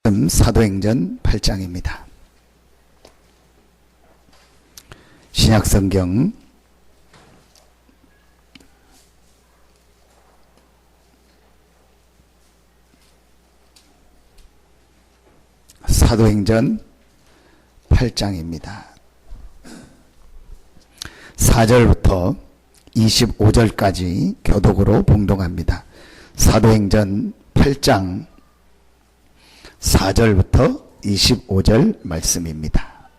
사도행전 8장입니다. 신약성경 사도행전 8장입니다. 4절부터 25절까지 교독으로 봉독합니다. 사도행전 8장 4절부터 25절 말씀입니다.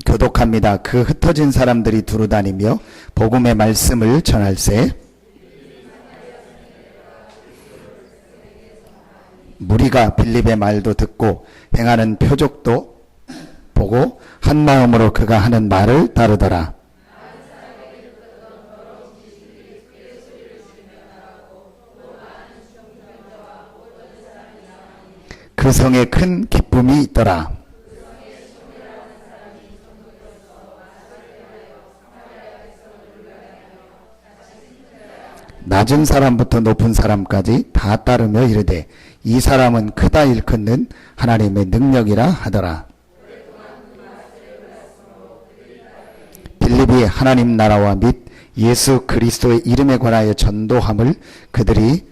교독합니다. 그 흩어진 사람들이 두루다니며 복음의 말씀을 전할세 무리가 빌립의 말도 듣고 행하는 표적도 보고 한 마음으로 그가 하는 말을 따르더라. 그 성에 큰 기쁨이 있더라. 낮은 사람부터 높은 사람까지 다 따르며 이르되 이 사람은 크다 일컫는 하나님의 능력이라 하더라. 빌립이 하나님 나라와 및 예수 그리스도의 이름에 관하여 전도함을 그들이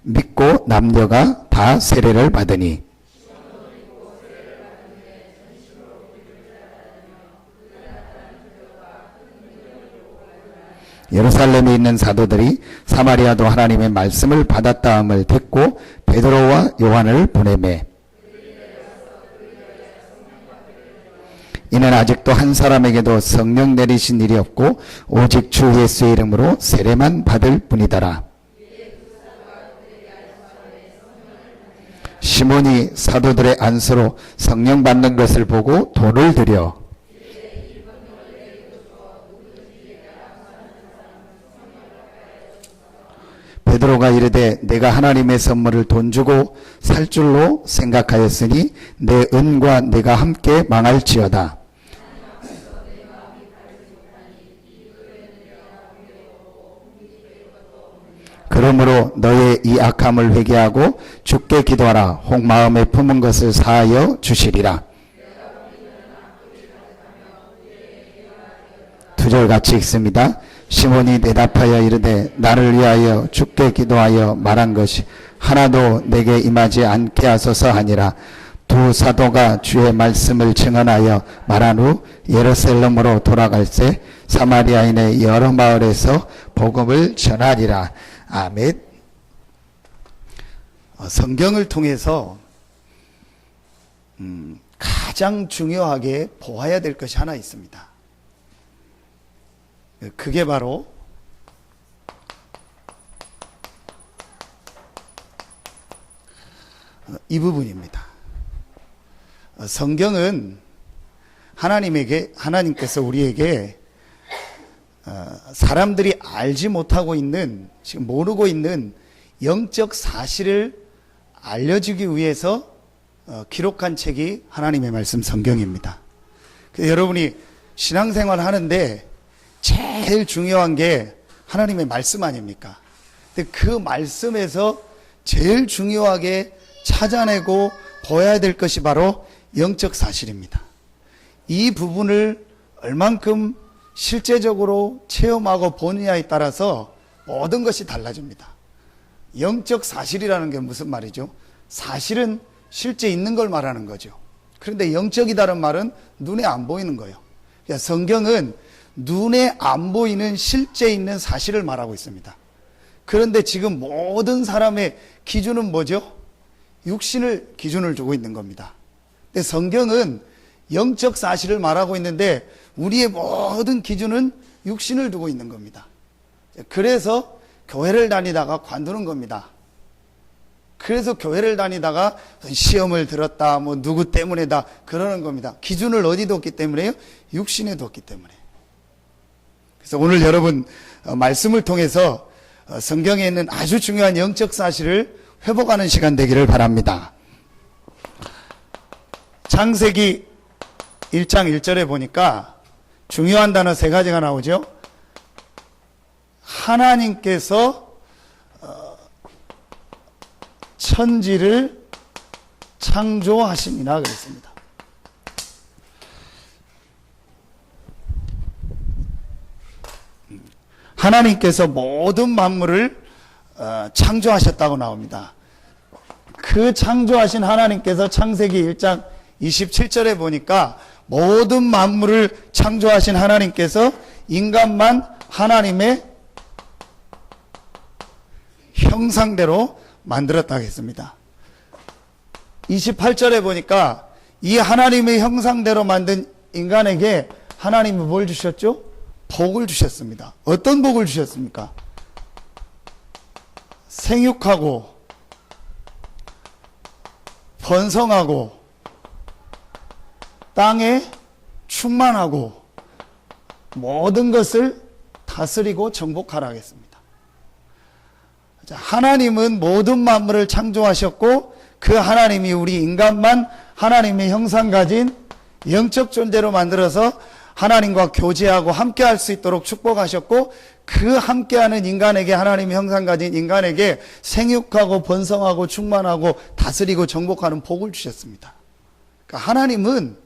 믿고 남녀가 다 세례를 받으니 예루살렘에 있는 사도들이 사마리아도 하나님의 말씀을 받았다 함을 듣고 베드로와 요한을 보내매 이는 아직도 한 사람에게도 성령 내리신 일이 없고 오직 주 예수의 이름으로 세례만 받을 뿐이더라. 시몬이 사도들의 안수로 성령 받는 것을 보고 돈을 들여 베드로가 이르되 내가 하나님의 선물을 돈 주고 살 줄로 생각하였으니 내 은과 내가 함께 망할지어다. 그러므로 너의 이 악함을 회개하고 주께 기도하라. 혹 마음에 품은 것을 사하여 주시리라. 2절 같이 읽습니다. 시몬이 대답하여 이르되 나를 위하여 주께 기도하여 말한 것이 하나도 내게 임하지 않게 하소서 하니라. 두 사도가 주의 말씀을 증언하여 말한 후 예루살렘으로 돌아갈새 사마리아인의 여러 마을에서 복음을 전하리라. 아멘. 성경을 통해서 가장 중요하게 보아야 될 것이 하나 있습니다. 그게 바로 이 부분입니다. 성경은 하나님께서 우리에게 사람들이 알지 못하고 있는, 지금 모르고 있는 영적 사실을 알려주기 위해서 기록한 책이 하나님의 말씀 성경입니다. 여러분이 신앙생활 하는데 제일 중요한 게 하나님의 말씀 아닙니까? 근데 그 말씀에서 제일 중요하게 찾아내고 보아야 될 것이 바로 영적 사실입니다. 이 부분을 얼만큼 실제적으로 체험하고 보느냐에 따라서 모든 것이 달라집니다. 영적 사실이라는 게 무슨 말이죠? 사실은 실제 있는 걸 말하는 거죠. 그런데 영적이다는 말은 눈에 안 보이는 거예요. 그러니까 성경은 눈에 안 보이는 실제 있는 사실을 말하고 있습니다. 그런데 지금 모든 사람의 기준은 뭐죠? 육신을 기준을 두고 있는 겁니다. 근데 성경은 영적 사실을 말하고 있는데 우리의 모든 기준은 육신을 두고 있는 겁니다. 그래서 교회를 다니다가 관두는 겁니다. 그래서 교회를 다니다가 시험을 들었다, 뭐 누구 때문에다 그러는 겁니다. 기준을 어디 뒀기 때문에요? 육신에 뒀기 때문에. 그래서 오늘 여러분 말씀을 통해서 성경에 있는 아주 중요한 영적 사실을 회복하는 시간 되기를 바랍니다. 창세기 1장 1절에 보니까 중요한 단어 3가지가 나오죠. 하나님께서 천지를 창조하시니라 그랬습니다. 하나님께서 모든 만물을 창조하셨다고 나옵니다. 그 창조하신 하나님께서 창세기 1장 27절에 보니까 모든 만물을 창조하신 하나님께서 인간만 하나님의 형상대로 만들었다고 했습니다. 28절에 보니까 이 하나님의 형상대로 만든 인간에게 하나님이 뭘 주셨죠? 복을 주셨습니다. 어떤 복을 주셨습니까? 생육하고 번성하고 땅에 충만하고 모든 것을 다스리고 정복하라 하겠습니다. 하나님은 모든 만물을 창조하셨고 그 하나님이 우리 인간만 하나님의 형상 가진 영적 존재로 만들어서 하나님과 교제하고 함께할 수 있도록 축복하셨고 그 함께하는 인간에게 하나님의 형상 가진 인간에게 생육하고 번성하고 충만하고 다스리고 정복하는 복을 주셨습니다. 그러니까 하나님은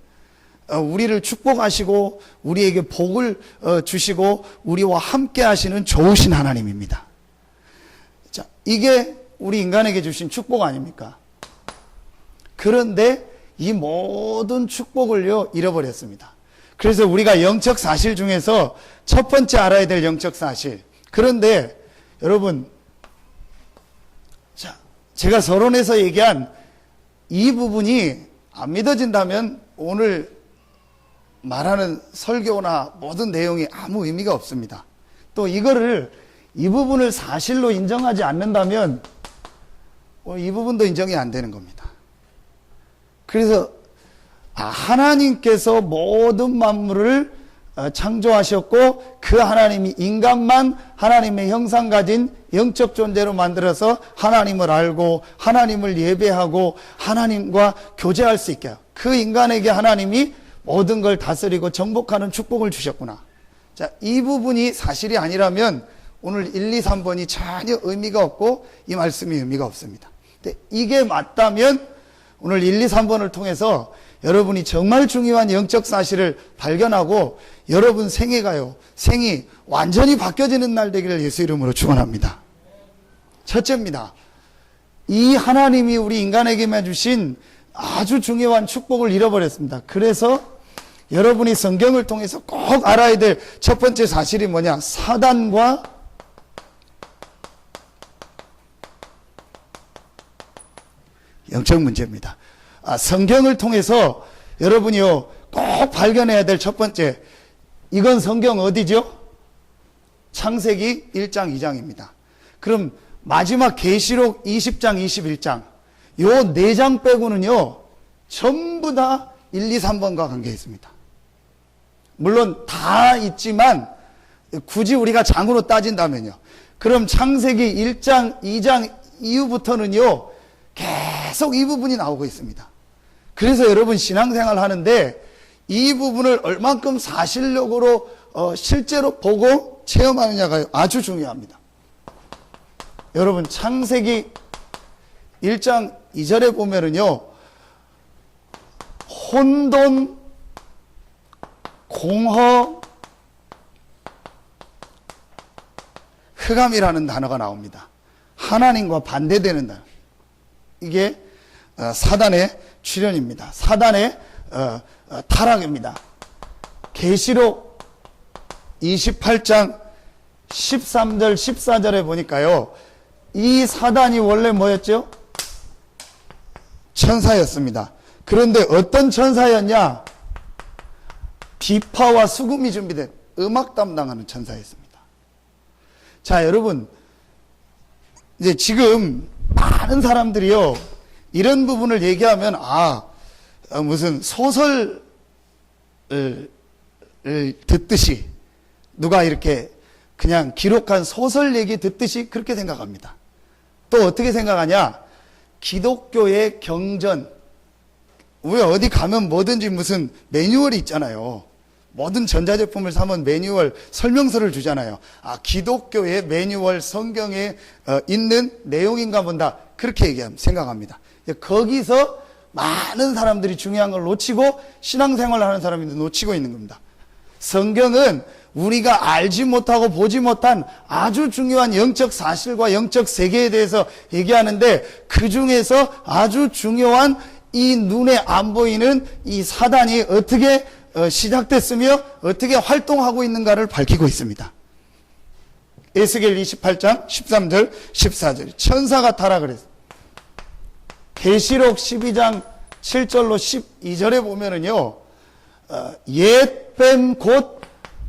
우리를 축복하시고 우리에게 복을 주시고 우리와 함께하시는 좋으신 하나님입니다. 자, 이게 우리 인간에게 주신 축복 아닙니까? 그런데 이 모든 축복을요 잃어버렸습니다. 그래서 우리가 영적 사실 중에서 첫 번째 알아야 될 영적 사실. 그런데 여러분, 자, 제가 서론에서 얘기한 이 부분이 안 믿어진다면 오늘 말하는 설교나 모든 내용이 아무 의미가 없습니다. 또 이 부분을 사실로 인정하지 않는다면 이 부분도 인정이 안 되는 겁니다. 그래서 하나님께서 모든 만물을 창조하셨고 그 하나님이 인간만 하나님의 형상 가진 영적 존재로 만들어서 하나님을 알고 하나님을 예배하고 하나님과 교제할 수 있게 그 인간에게 하나님이 모든 걸 다스리고 정복하는 축복을 주셨구나. 자, 이 부분이 사실이 아니라면 오늘 1, 2, 3번이 전혀 의미가 없고 이 말씀이 의미가 없습니다. 근데 이게 맞다면 오늘 1, 2, 3번을 통해서 여러분이 정말 중요한 영적 사실을 발견하고 여러분 생이 완전히 바뀌어지는 날 되기를 예수 이름으로 축원합니다. 첫째입니다. 이 하나님이 우리 인간에게만 주신 아주 중요한 축복을 잃어버렸습니다. 그래서 여러분이 성경을 통해서 꼭 알아야 될 첫 번째 사실이 뭐냐? 사단과 영적 문제입니다. 성경을 통해서 여러분이요 꼭 발견해야 될 첫 번째, 이건 성경 어디죠? 창세기 1장 2장입니다. 그럼 마지막 계시록 20장 21장 요 4장 빼고는요 전부 다 1, 2, 3번과 관계 있습니다. 물론 다 있지만 굳이 우리가 장으로 따진다면요, 그럼 창세기 1장 2장 이후부터는요 계속 이 부분이 나오고 있습니다. 그래서 여러분 신앙생활 하는데 이 부분을 얼만큼 사실적으로 실제로 보고 체험하느냐가 아주 중요합니다. 여러분 창세기 1장 2절에 보면은요 혼돈, 공허, 흑암이라는 단어가 나옵니다. 하나님과 반대되는 단어. 이게 사단의 출현입니다. 사단의 타락입니다. 계시록 28장 13절 14절에 보니까요 이 사단이 원래 뭐였죠? 천사였습니다. 그런데 어떤 천사였냐? 비파와 수금이 준비된 음악 담당하는 천사였습니다. 자, 여러분, 이제 지금 많은 사람들이요 이런 부분을 얘기하면 무슨 소설을 듣듯이 누가 이렇게 그냥 기록한 소설 얘기 듣듯이 그렇게 생각합니다. 또 어떻게 생각하냐? 기독교의 경전, 왜 어디 가면 뭐든지 무슨 매뉴얼이 있잖아요. 모든 전자제품을 사면 매뉴얼 설명서를 주잖아요. 기독교의 매뉴얼 성경에 있는 내용인가 본다. 그렇게 생각합니다. 거기서 많은 사람들이 중요한 걸 놓치고 신앙생활을 하는 사람이 놓치고 있는 겁니다. 성경은 우리가 알지 못하고 보지 못한 아주 중요한 영적 사실과 영적 세계에 대해서 얘기하는데, 그 중에서 아주 중요한 이 눈에 안 보이는 이 사단이 어떻게 시작됐으며 어떻게 활동하고 있는가를 밝히고 있습니다. 에스겔 28장 13절 14절 천사가 타라 그랬어요. 계시록 12장 7절로 12절에 보면은요, 옛뱀 곧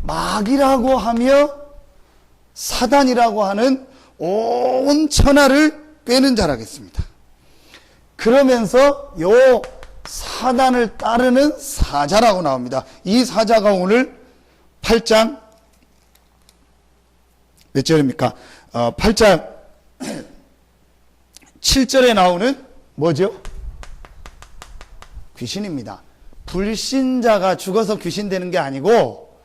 마귀라고 하며 사단이라고 하는 온 천하를 꿰는 자라겠습니다. 그러면서 요 사단을 따르는 사자라고 나옵니다. 이 사자가 오늘 8장 몇 절입니까? 8장 7절에 나오는 뭐죠? 귀신입니다. 불신자가 죽어서 귀신 되는 게 아니고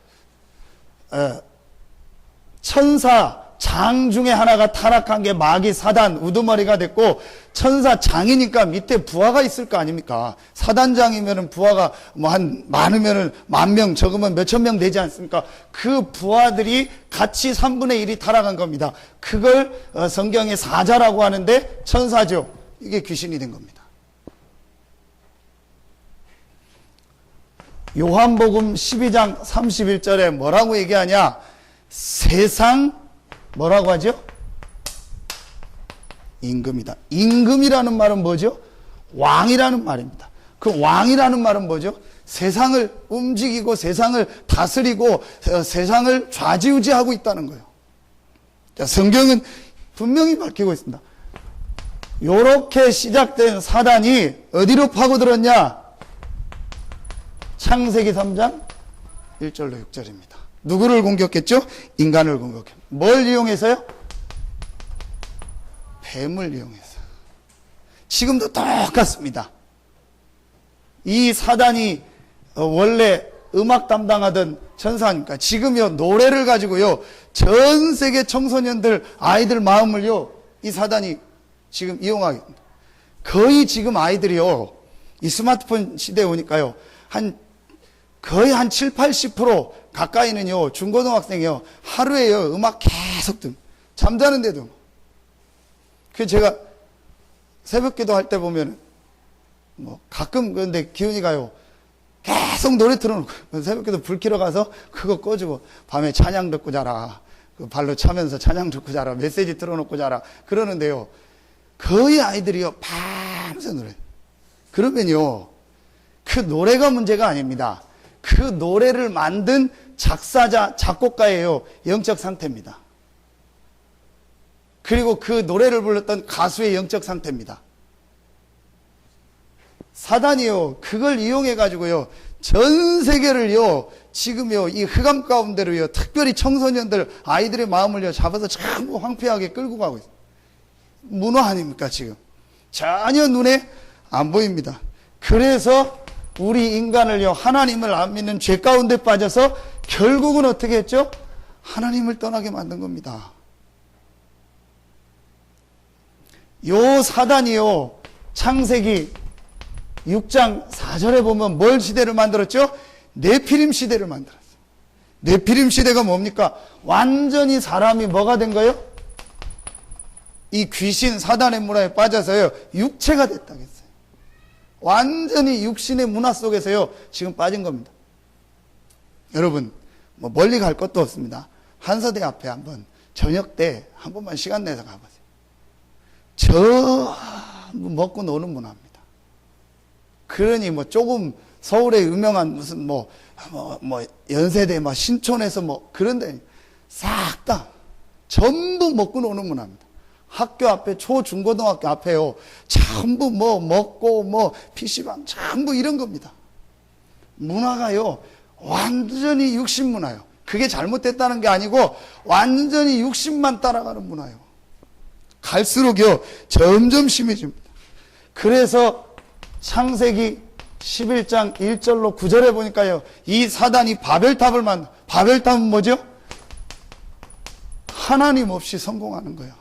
천사 장 중에 하나가 타락한 게 마귀 사단 우두머리가 됐고, 천사 장이니까 밑에 부하가 있을 거 아닙니까? 사단장이면은 부하가 뭐 한 많으면은 10,000명, 적으면 몇천 명 되지 않습니까? 그 부하들이 같이 3분의 1이 타락한 겁니다. 그걸 성경의 사자라고 하는데 천사죠. 이게 귀신이 된 겁니다. 요한복음 12장 31절에 뭐라고 얘기하냐? 세상 뭐라고 하죠? 임금이다. 임금이라는 말은 뭐죠? 왕이라는 말입니다. 그 왕이라는 말은 뭐죠? 세상을 움직이고 세상을 다스리고 세상을 좌지우지하고 있다는 거예요. 자, 성경은 분명히 밝히고 있습니다. 요렇게 시작된 사단이 어디로 파고들었냐? 창세기 3장 1절로 6절입니다. 누구를 공격했죠? 인간을 공격했죠. 뭘 이용해서요? 뱀을 이용해서. 지금도 똑같습니다. 이 사단이 원래 음악 담당하던 천사니까 지금요 노래를 가지고요 전 세계 청소년들 아이들 마음을요 이 사단이 지금 이용하게 됩니다. 거의 지금 아이들이요 이 스마트폰 시대에 오니까요 거의 한 7, 80% 가까이는요 중고등학생이요 하루에요 음악 계속 듣 잠자는데도. 그 제가 새벽기도 할 때 보면 뭐 가끔 그런데 기훈이가요 계속 노래 틀어놓고 새벽기도 불 켜러 가서 그거 꺼주고 밤에 찬양 듣고 자라, 그 발로 차면서 찬양 듣고 자라, 메시지 틀어놓고 자라 그러는데요 거의 아이들이요 밤새 노래. 그러면요 그 노래가 문제가 아닙니다. 그 노래를 만든 작사자, 작곡가예요. 영적 상태입니다. 그리고 그 노래를 불렀던 가수의 영적 상태입니다. 사단이요, 그걸 이용해가지고요, 전 세계를요, 지금요, 이 흑암 가운데로요, 특별히 청소년들, 아이들의 마음을요, 잡아서 전부 황폐하게 끌고 가고 있어요. 문화 아닙니까, 지금? 전혀 눈에 안 보입니다. 그래서 우리 인간을요 하나님을 안 믿는 죄 가운데 빠져서 결국은 어떻게 했죠? 하나님을 떠나게 만든 겁니다. 요 사단이요 창세기 6장 4절에 보면 뭘 시대를 만들었죠? 네피림 시대를 만들었어요. 네피림 시대가 뭡니까? 완전히 사람이 뭐가 된 거예요? 이 귀신 사단의 문화에 빠져서요 육체가 됐다겠어요. 완전히 육신의 문화 속에서요 지금 빠진 겁니다. 여러분 뭐 멀리 갈 것도 없습니다. 한서대 앞에 한번 저녁 때 한 번만 시간 내서 가보세요. 전부 먹고 노는 문화입니다. 그러니 뭐 조금 서울에 유명한 무슨 뭐 연세대 뭐 신촌에서 뭐 그런데 싹 다 전부 먹고 노는 문화입니다. 학교 앞에 초중고등학교 앞에요 전부 뭐 먹고 뭐 PC방 전부 이런 겁니다. 문화가요 완전히 육신 문화예요. 그게 잘못됐다는 게 아니고 완전히 육신만 따라가는 문화예요. 갈수록요 점점 심해집니다. 그래서 창세기 11장 1절로 9절에 보니까요 이 사단이 바벨탑을 바벨탑은 뭐죠? 하나님 없이 성공하는 거예요.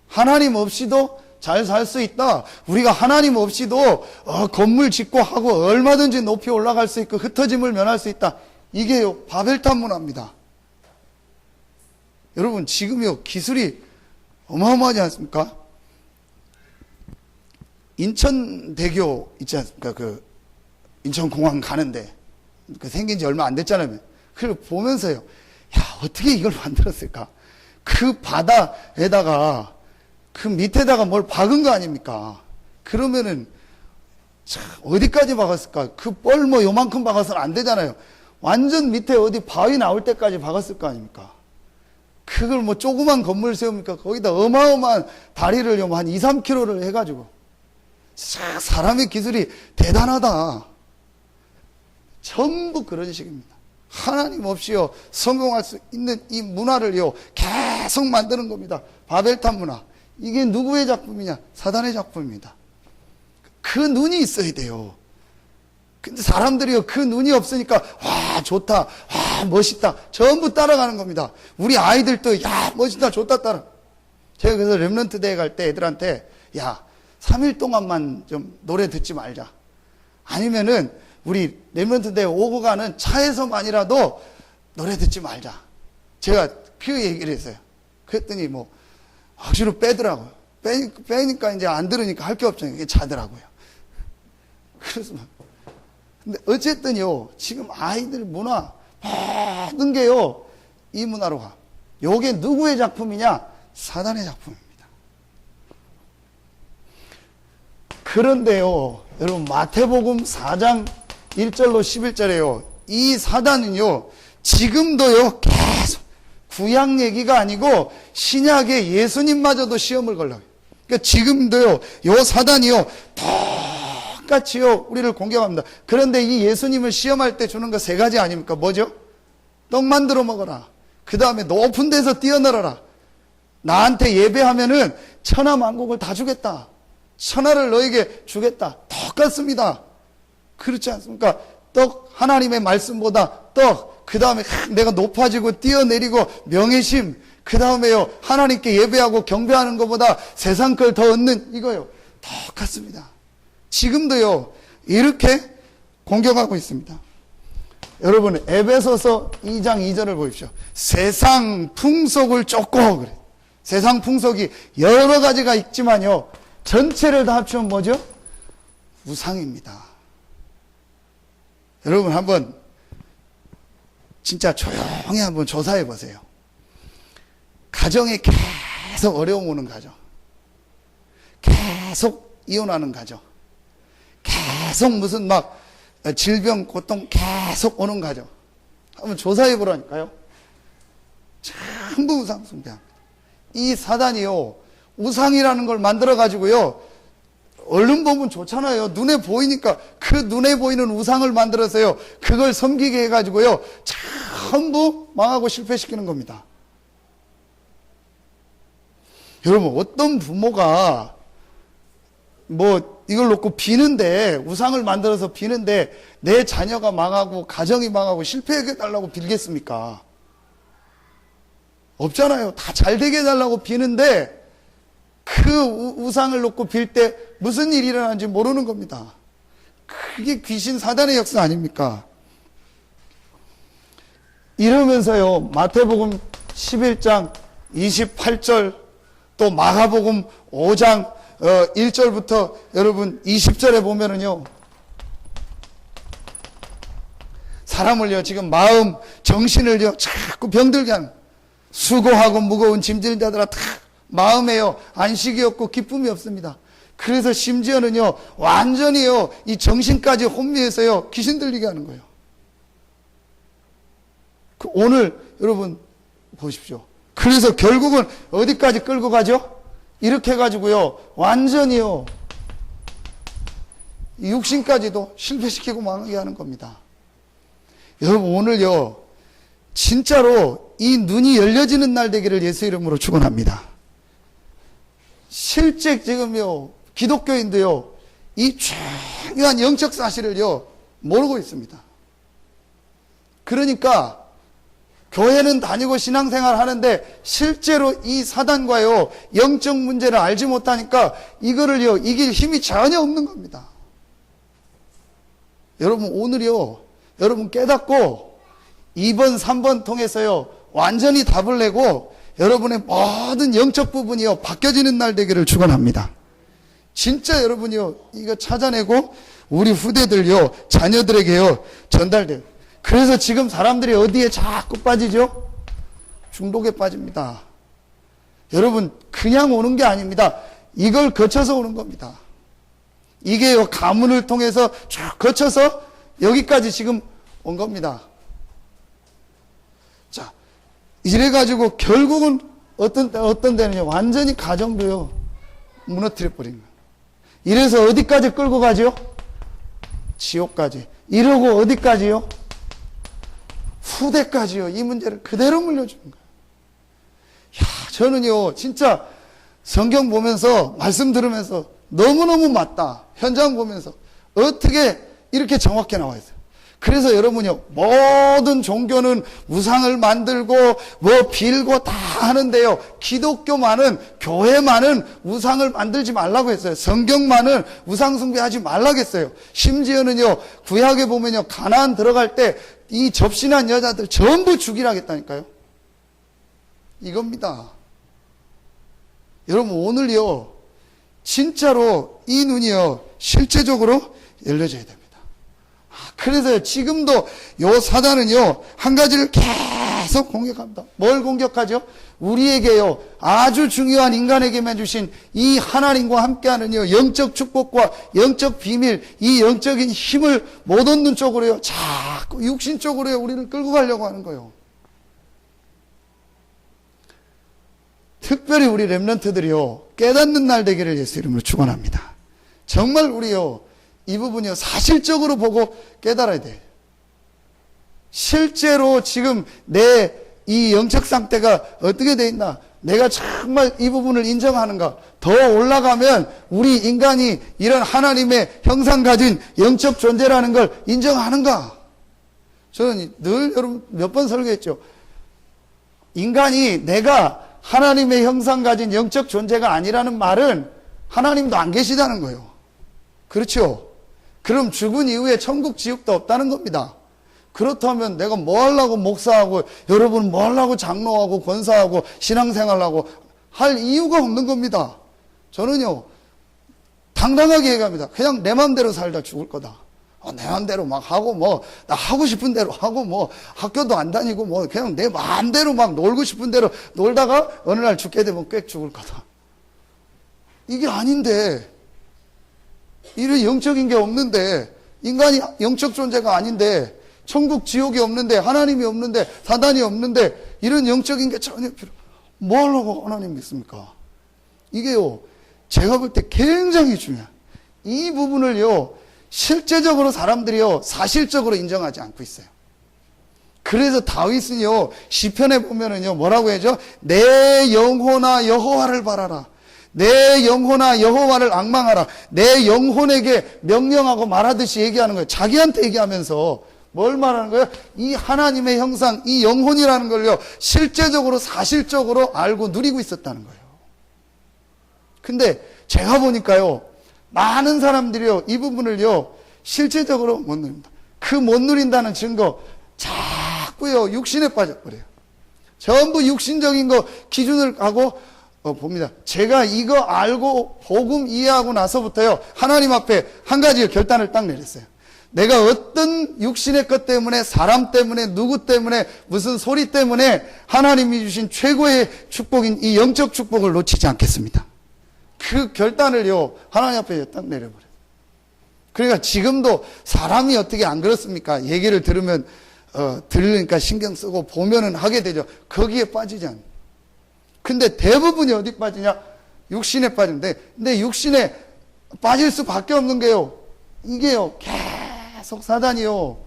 하나님 없이도 잘 살 수 있다. 우리가 하나님 없이도 건물 짓고 하고 얼마든지 높이 올라갈 수 있고 흩어짐을 면할 수 있다. 이게요, 바벨탑 문화입니다. 여러분, 지금요, 기술이 어마어마하지 않습니까? 인천대교 있지 않습니까? 그 인천공항 가는데 그 생긴 지 얼마 안 됐잖아요. 그걸 보면서요, 야, 어떻게 이걸 만들었을까? 그 바다에다가 그 밑에다가 뭘 박은 거 아닙니까? 그러면은 참 어디까지 박았을까? 그 뻘 뭐 요만큼 박아서는 안 되잖아요. 완전 밑에 어디 바위 나올 때까지 박았을 거 아닙니까? 그걸 뭐 조그만 건물 세웁니까? 거기다 어마어마한 다리를 한 2, 3km를 해가지고. 사람의 기술이 대단하다. 전부 그런 식입니다. 하나님 없이요, 성공할 수 있는 이 문화를요, 계속 만드는 겁니다. 바벨탑 문화. 이게 누구의 작품이냐? 사단의 작품입니다. 그 눈이 있어야 돼요. 근데 사람들이요, 그 눈이 없으니까, 와, 좋다, 와, 멋있다. 전부 따라가는 겁니다. 우리 아이들도, 야, 멋있다, 좋다, 따라. 제가 그래서 렘넌트 대회 갈 때 애들한테, 야, 3일 동안만 좀 노래 듣지 말자. 아니면은, 우리 렘넌트 대회 오고 가는 차에서만이라도 노래 듣지 말자. 제가 그 얘기를 했어요. 그랬더니 뭐, 억지로 빼더라고요. 빼니까 이제 안 들으니까 할 게 없잖아요. 이게 자더라고요. 그래서, 근데 어쨌든요, 지금 아이들 문화, 모든 게요, 이 문화로 가. 요게 누구의 작품이냐? 사단의 작품입니다. 그런데요, 여러분, 마태복음 4장 1절로 11절에요, 이 사단은요, 지금도요, 계속, 구약 얘기가 아니고, 신약의 예수님마저도 시험을 걸려요. 그러니까 지금도요, 요 사단이요, 똑같이요, 우리를 공격합니다. 그런데 이 예수님을 시험할 때 주는 거 3가지 아닙니까? 뭐죠? 떡 만들어 먹어라. 그 다음에 높은 데서 뛰어내려라. 나한테 예배하면은 천하만국을 다 주겠다. 천하를 너에게 주겠다. 똑같습니다. 그렇지 않습니까? 떡, 하나님의 말씀보다 떡, 그 다음에 내가 높아지고 뛰어내리고 명예심, 그 다음에요, 하나님께 예배하고 경배하는 것보다 세상 걸 더 얻는 이거요. 똑같습니다. 지금도요, 이렇게 공격하고 있습니다. 여러분, 에베소서 2장 2절을 보십시오. 세상 풍속을 쫓고, 그래. 세상 풍속이 여러 가지가 있지만요, 전체를 다 합치면 뭐죠? 우상입니다. 여러분, 한번 진짜 조용히 한번 조사해 보세요. 가정에 계속 어려움 오는 가정, 계속 이혼하는 가정, 계속 무슨 막 질병, 고통 계속 오는 가정, 한번 조사해 보라니까요. 전부 우상 숭배합니다. 이 사단이요, 우상이라는 걸 만들어 가지고요, 얼른 보면 좋잖아요. 눈에 보이니까 그 눈에 보이는 우상을 만들어서요, 그걸 섬기게 해가지고요, 전부 망하고 실패시키는 겁니다. 여러분, 어떤 부모가 뭐 이걸 놓고 비는데, 우상을 만들어서 비는데 내 자녀가 망하고 가정이 망하고 실패하게 해달라고 빌겠습니까? 없잖아요. 다 잘 되게 해달라고 비는데 그 우상을 놓고 빌 때 무슨 일이 일어나는지 모르는 겁니다. 그게 귀신 사단의 역사 아닙니까? 이러면서요, 마태복음 11장 28절, 또 마가복음 5장 1절부터 여러분 20절에 보면은요, 사람을요, 지금 마음, 정신을요, 자꾸 병들게 하는, 수고하고 무거운 짐진 자들아, 다 마음에요, 안식이 없고 기쁨이 없습니다. 그래서 심지어는요, 완전히요, 이 정신까지 혼미해서요, 귀신 들리게 하는 거예요. 오늘 여러분 보십시오. 그래서 결국은 어디까지 끌고 가죠? 이렇게 해가지고요, 완전히요, 육신까지도 실패시키고 망하게 하는 겁니다. 여러분, 오늘요, 진짜로 이 눈이 열려지는 날 되기를 예수 이름으로 축원합니다. 실제 지금요, 기독교인도요, 이 중요한 영적 사실을요, 모르고 있습니다. 그러니까 교회는 다니고 신앙생활 하는데 실제로 이 사단과요 영적 문제를 알지 못하니까 이거를요 이길 힘이 전혀 없는 겁니다. 여러분 오늘요 여러분 깨닫고 2번 3번 통해서요 완전히 답을 내고 여러분의 모든 영적 부분이요 바뀌어지는 날 되기를 축원합니다. 진짜 여러분이요 이거 찾아내고 우리 후대들요 자녀들에게요 전달돼요. 그래서 지금 사람들이 어디에 자꾸 빠지죠? 중독에 빠집니다. 여러분 그냥 오는 게 아닙니다. 이걸 거쳐서 오는 겁니다. 이게요 가문을 통해서 쭉 거쳐서 여기까지 지금 온 겁니다. 자, 이래가지고 결국은 어떤 데는요 완전히 가정도요 무너뜨려 버린 거예요. 이래서 어디까지 끌고 가죠? 지옥까지. 이러고 어디까지요? 후대까지요. 이 문제를 그대로 물려주는 거예요. 야, 저는요 진짜 성경 보면서 말씀 들으면서 너무너무 맞다. 현장 보면서 어떻게 이렇게 정확히 나와 있어요. 그래서 여러분요 모든 종교는 우상을 만들고 뭐 빌고 다 하는데요 기독교만은 교회만은 우상을 만들지 말라고 했어요. 성경만은 우상 숭배하지 말라고 했어요. 심지어는요 구약에 보면요 가나안 들어갈 때 이 접신한 여자들 전부 죽이라고 했다니까요. 이겁니다. 여러분 오늘요 진짜로 이 눈이요 실제적으로 열려져야 됩니다. 그래서 지금도 요 사단은요 한 가지를 계속 공격합니다. 뭘 공격하죠? 우리에게요 아주 중요한 인간에게만 주신 이 하나님과 함께하는요 영적 축복과 영적 비밀, 이 영적인 힘을 못 얻는 쪽으로요 자꾸 육신 쪽으로요 우리를 끌고 가려고 하는 거예요. 특별히 우리 렘넌트들이요 깨닫는 날 되기를 예수 이름으로 축원합니다. 정말 우리요 이 부분이요 사실적으로 보고 깨달아야 돼요. 실제로 지금 내 이 영적 상태가 어떻게 돼 있나, 내가 정말 이 부분을 인정하는가, 더 올라가면 우리 인간이 이런 하나님의 형상 가진 영적 존재라는 걸 인정하는가. 저는 늘 여러분 몇 번 설교했죠. 인간이 내가 하나님의 형상 가진 영적 존재가 아니라는 말은 하나님도 안 계시다는 거예요. 그렇죠? 그럼 죽은 이후에 천국 지옥도 없다는 겁니다. 그렇다면 내가 뭐 하려고 목사하고 여러분 뭐 하려고 장로하고 권사하고 신앙생활하고 할 이유가 없는 겁니다. 저는요 당당하게 얘기합니다. 그냥 내 마음대로 살다 죽을 거다. 내 마음대로 막 하고 뭐 나 하고 싶은 대로 하고 뭐 학교도 안 다니고 뭐 그냥 내 마음대로 막 놀고 싶은 대로 놀다가 어느 날 죽게 되면 꽥 죽을 거다. 이게 아닌데, 이런 영적인 게 없는데, 인간이 영적 존재가 아닌데, 천국 지옥이 없는데, 하나님이 없는데, 사단이 없는데, 이런 영적인 게 전혀 뭐 하려고 하나님 믿습니까? 이게요 제가 볼 때 굉장히 중요한 이 부분을요 실제적으로 사람들이요 사실적으로 인정하지 않고 있어요. 그래서 다윗은요 시편에 보면은요 뭐라고 해죠? 내 영혼아 여호와를 바라라. 내 영혼아 여호와를 앙망하라. 내 영혼에게 명령하고 말하듯이 얘기하는 거예요. 자기한테 얘기하면서 뭘 말하는 거예요? 이 하나님의 형상, 이 영혼이라는 걸요 실제적으로 사실적으로 알고 누리고 있었다는 거예요. 근데 제가 보니까요 많은 사람들이요 이 부분을요 실제적으로 못 누립니다. 그 못 누린다는 증거 자꾸요 육신에 빠져버려요. 전부 육신적인 거 기준을 하고 봅니다. 제가 이거 알고 복음 이해하고 나서부터요 하나님 앞에 한 가지 결단을 딱 내렸어요. 내가 어떤 육신의 것 때문에, 사람 때문에, 누구 때문에, 무슨 소리 때문에 하나님이 주신 최고의 축복인 이 영적 축복을 놓치지 않겠습니다. 그 결단을요 하나님 앞에 딱 내려버려요. 그러니까 지금도 사람이 어떻게 안 그렇습니까? 얘기를 들으면 들으니까 신경 쓰고 보면은 하게 되죠. 거기에 빠지지 않아요. 근데 대부분이 어디 빠지냐? 육신에 빠지는데, 근데 육신에 빠질 수밖에 없는 게요 이게요 계속 사단이요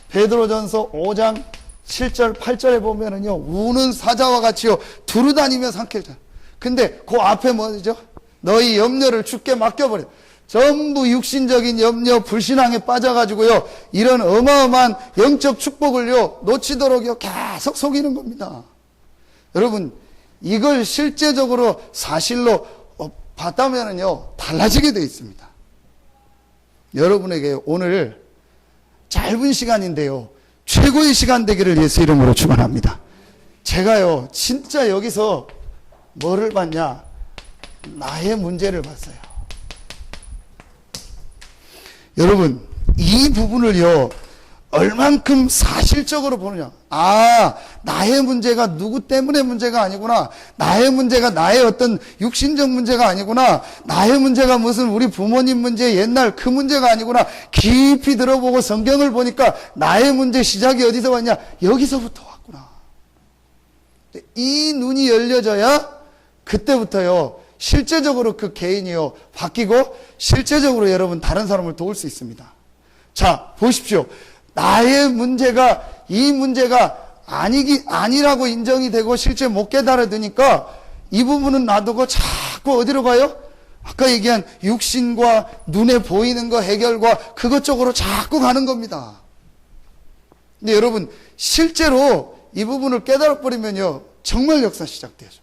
베드로전서 5장 7절 8절에 보면은요 우는 사자와 같이요 두루다니며 삼켜져. 근데 그 앞에 뭐죠? 너희 염려를 주께 맡겨버려. 전부 육신적인 염려, 불신앙에 빠져가지고요, 이런 어마어마한 영적 축복을요, 놓치도록요, 계속 속이는 겁니다. 여러분, 이걸 실제적으로 사실로 봤다면은요, 달라지게 되어 있습니다. 여러분에게 오늘 짧은 시간인데요, 최고의 시간 되기를 예수 이름으로 축원합니다. 제가요, 진짜 여기서 뭐를 봤냐? 나의 문제를 봤어요. 여러분, 이 부분을요, 얼만큼 사실적으로 보느냐. 아, 나의 문제가 누구 때문에 문제가 아니구나. 나의 문제가 나의 어떤 육신적 문제가 아니구나. 나의 문제가 무슨 우리 부모님 문제, 옛날 그 문제가 아니구나. 깊이 들어보고 성경을 보니까 나의 문제 시작이 어디서 왔냐? 여기서부터 왔구나. 이 눈이 열려져야 그때부터요, 실제적으로 그 개인이요, 바뀌고 실제적으로 여러분 다른 사람을 도울 수 있습니다. 자, 보십시오. 나의 문제가, 이 문제가 아니라고 인정이 되고 실제 못 깨달아드니까 이 부분은 놔두고 자꾸 어디로 가요? 아까 얘기한 육신과 눈에 보이는 거 해결과 그것 쪽으로 자꾸 가는 겁니다. 근데 여러분, 실제로 이 부분을 깨달아버리면요, 정말 역사 시작되죠.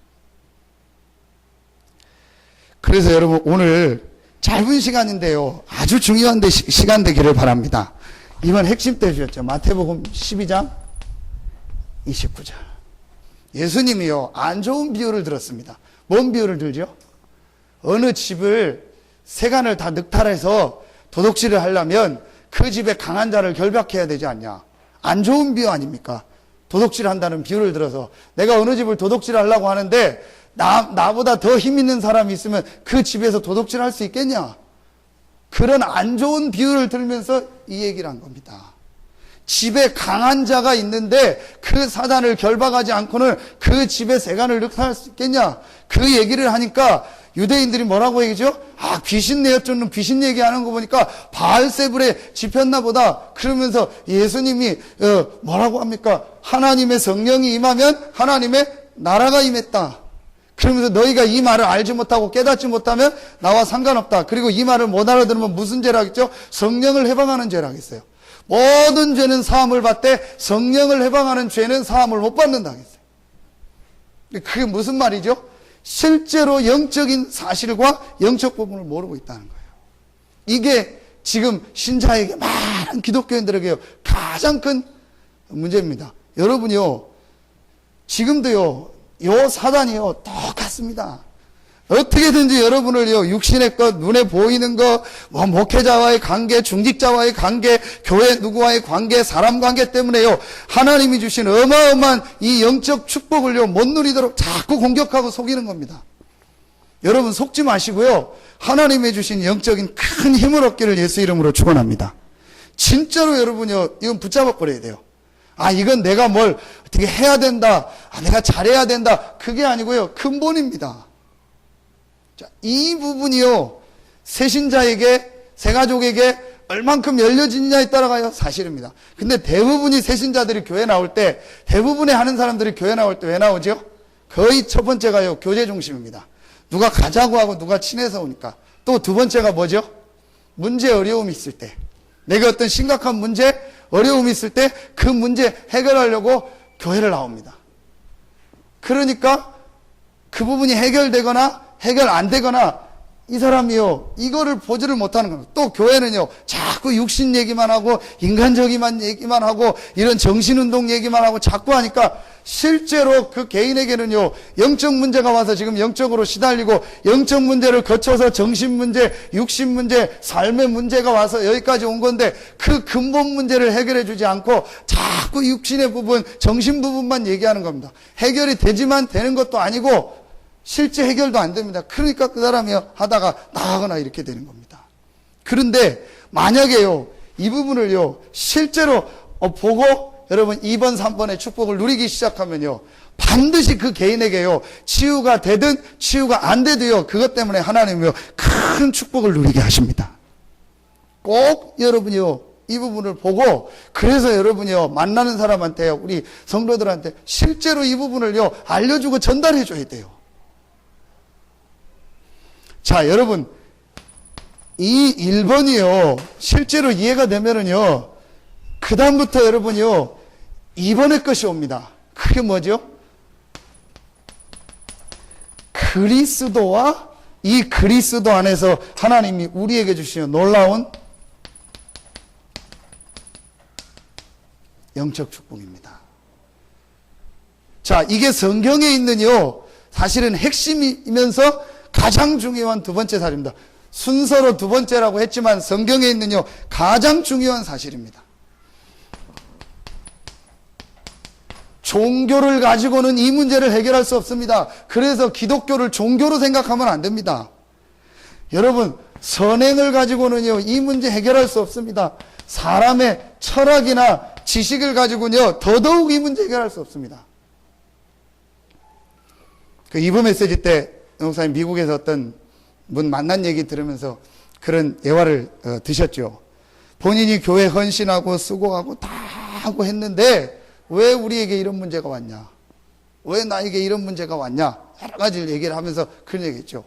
그래서 여러분, 오늘 짧은 시간인데요, 아주 중요한 시간 되기를 바랍니다. 이번 핵심 때 주셨죠. 마태복음 12장 29절. 예수님이요, 안 좋은 비유를 들었습니다. 뭔 비유를 들죠? 어느 집을 세간을 다 늑탈해서 도둑질을 하려면 그 집에 강한 자를 결박해야 되지 않냐. 안 좋은 비유 아닙니까? 도둑질 한다는 비유를 들어서 내가 어느 집을 도둑질 하려고 하는데 나보다 더 힘 있는 사람이 있으면 그 집에서 도둑질 할 수 있겠냐? 그런 안 좋은 비유를 들으면서 이 얘기를 한 겁니다. 집에 강한 자가 있는데 그 사단을 결박하지 않고는 그 집에 세간을 늑탈할 수 있겠냐? 그 얘기를 하니까 유대인들이 뭐라고 얘기죠? 아, 귀신 내어쫓는 귀신 얘기하는 거 보니까 바알세불에 집혔나 보다. 그러면서 예수님이 뭐라고 합니까? 하나님의 성령이 임하면 하나님의 나라가 임했다. 그러면서 너희가 이 말을 알지 못하고 깨닫지 못하면 나와 상관없다. 그리고 이 말을 못 알아들으면 무슨 죄라겠죠? 성령을 해방하는 죄라겠어요. 모든 죄는 사함을 받되 성령을 해방하는 죄는 사함을 못 받는다 하겠어요. 그게 무슨 말이죠? 실제로 영적인 사실과 영적 부분을 모르고 있다는 거예요. 이게 지금 신자에게, 많은 기독교인들에게 가장 큰 문제입니다. 여러분이요, 지금도요, 요 사단이요, 똑같습니다. 어떻게든지 여러분을요, 육신의 것, 눈에 보이는 것, 목회자와의 관계, 중직자와의 관계, 교회 누구와의 관계, 사람 관계 때문에요, 하나님이 주신 어마어마한 이 영적 축복을요, 못 누리도록 자꾸 공격하고 속이는 겁니다. 여러분 속지 마시고요, 하나님이 주신 영적인 큰 힘을 얻기를 예수 이름으로 축원합니다. 진짜로 여러분요, 이건 붙잡아 버려야 돼요. 아, 이건 내가 뭘 어떻게 해야 된다. 아, 내가 잘해야 된다. 그게 아니고요, 근본입니다. 자, 이 부분이요, 새신자에게, 새가족에게 얼만큼 열려지느냐에 따라가요, 사실입니다. 근데 대부분이 새신자들이 교회 나올 때, 대부분의 하는 사람들이 교회 나올 때 왜 나오죠? 거의 첫 번째가요, 교제 중심입니다. 누가 가자고 하고 누가 친해서 오니까. 또 두 번째가 뭐죠? 문제, 어려움이 있을 때. 내가 어떤 심각한 문제, 어려움이 있을 때 그 문제 해결하려고 교회를 나옵니다. 그러니까 그 부분이 해결되거나 해결 안 되거나 이 사람이요, 이거를 보지를 못하는 겁니다. 또 교회는요, 자꾸 육신 얘기만 하고 인간적인 얘기만 하고 이런 정신운동 얘기만 하고 자꾸 하니까 실제로 그 개인에게는요, 영적 문제가 와서 지금 영적으로 시달리고 영적 문제를 거쳐서 정신 문제, 육신 문제, 삶의 문제가 와서 여기까지 온 건데 그 근본 문제를 해결해 주지 않고 자꾸 육신의 부분, 정신 부분만 얘기하는 겁니다. 해결이 되지만 되는 것도 아니고 실제 해결도 안 됩니다. 그러니까 그 사람이 하다가 나가거나 이렇게 되는 겁니다. 그런데 만약에요, 이 부분을요, 실제로 보고 여러분 2번, 3번의 축복을 누리기 시작하면요, 반드시 그 개인에게요, 치유가 되든 치유가 안 되도요, 그것 때문에 하나님이요, 큰 축복을 누리게 하십니다. 꼭 여러분이요, 이 부분을 보고, 그래서 여러분이요, 만나는 사람한테요, 우리 성도들한테 실제로 이 부분을요, 알려주고 전달해 줘야 돼요. 자, 여러분, 이 1번이요. 실제로 이해가 되면은요. 그 다음부터 여러분이요. 2번의 것이 옵니다. 그게 뭐죠? 그리스도와 이 그리스도 안에서 하나님이 우리에게 주시는 놀라운 영적 축복입니다. 자, 이게 성경에 있는요, 사실은 핵심이면서 가장 중요한 두 번째 사실입니다. 순서로 두 번째라고 했지만 성경에 있는요, 가장 중요한 사실입니다. 종교를 가지고는 이 문제를 해결할 수 없습니다. 그래서 기독교를 종교로 생각하면 안 됩니다. 여러분, 선행을 가지고는요, 이 문제 해결할 수 없습니다. 사람의 철학이나 지식을 가지고는요, 더더욱 이 문제 해결할 수 없습니다. 그 2부 메시지 때, 목사님 미국에서 어떤 분 만난 얘기 들으면서 그런 예화를 드셨죠. 본인이 교회 헌신하고 수고하고 다 하고 했는데, 왜 우리에게 이런 문제가 왔냐? 왜 나에게 이런 문제가 왔냐? 여러 가지를 얘기를 하면서 그런 얘기 했죠.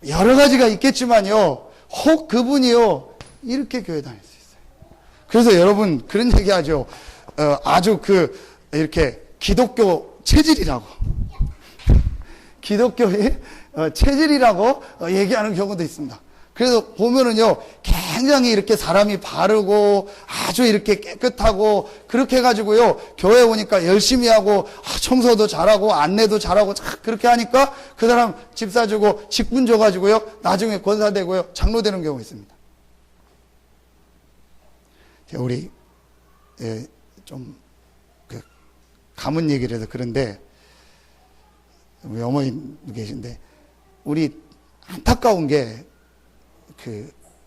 여러 가지가 있겠지만요, 혹 그분이요, 이렇게 교회 다닐 수 있어요. 그래서 여러분, 그런 얘기 하죠. 아주 이렇게 기독교 체질이라고. 기독교의 체질이라고 얘기하는 경우도 있습니다. 그래서 보면은요, 굉장히 이렇게 사람이 바르고 아주 이렇게 깨끗하고 그렇게 해가지고요, 교회 오니까 열심히 하고 청소도 잘하고 안내도 잘하고 그렇게 하니까 그 사람 집 사주고 직분 줘가지고요, 나중에 권사되고요, 장로 되는 경우가 있습니다. 우리 좀 가문 얘기를 해서 그런데 우리 어머님 계신데 우리 안타까운 게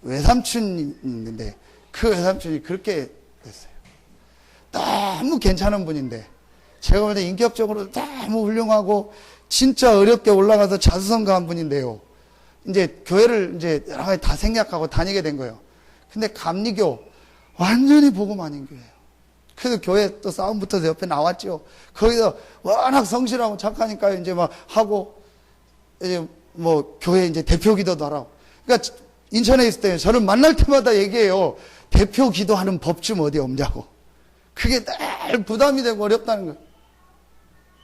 외삼촌이 있는데 그 외삼촌이 그렇게 됐어요. 너무 괜찮은 분인데 제가 볼 때 인격적으로 너무 훌륭하고 진짜 어렵게 올라가서 자수성가한 분인데요. 이제 교회를 이제 여러 가지 다 생략하고 다니게 된 거예요. 근데 감리교 완전히 복음 아닌 교회예요. 그래서 교회 또 싸움 붙어서 옆에 나왔죠. 거기서 워낙 성실하고 착하니까 이제 막 하고 이제 뭐 교회 이제 대표 기도도 하라고. 그러니까 인천에 있을 때 저는 만날 때마다 얘기해요. 대표 기도하는 법 좀 어디 없냐고. 그게 늘 부담이 되고 어렵다는 거예요.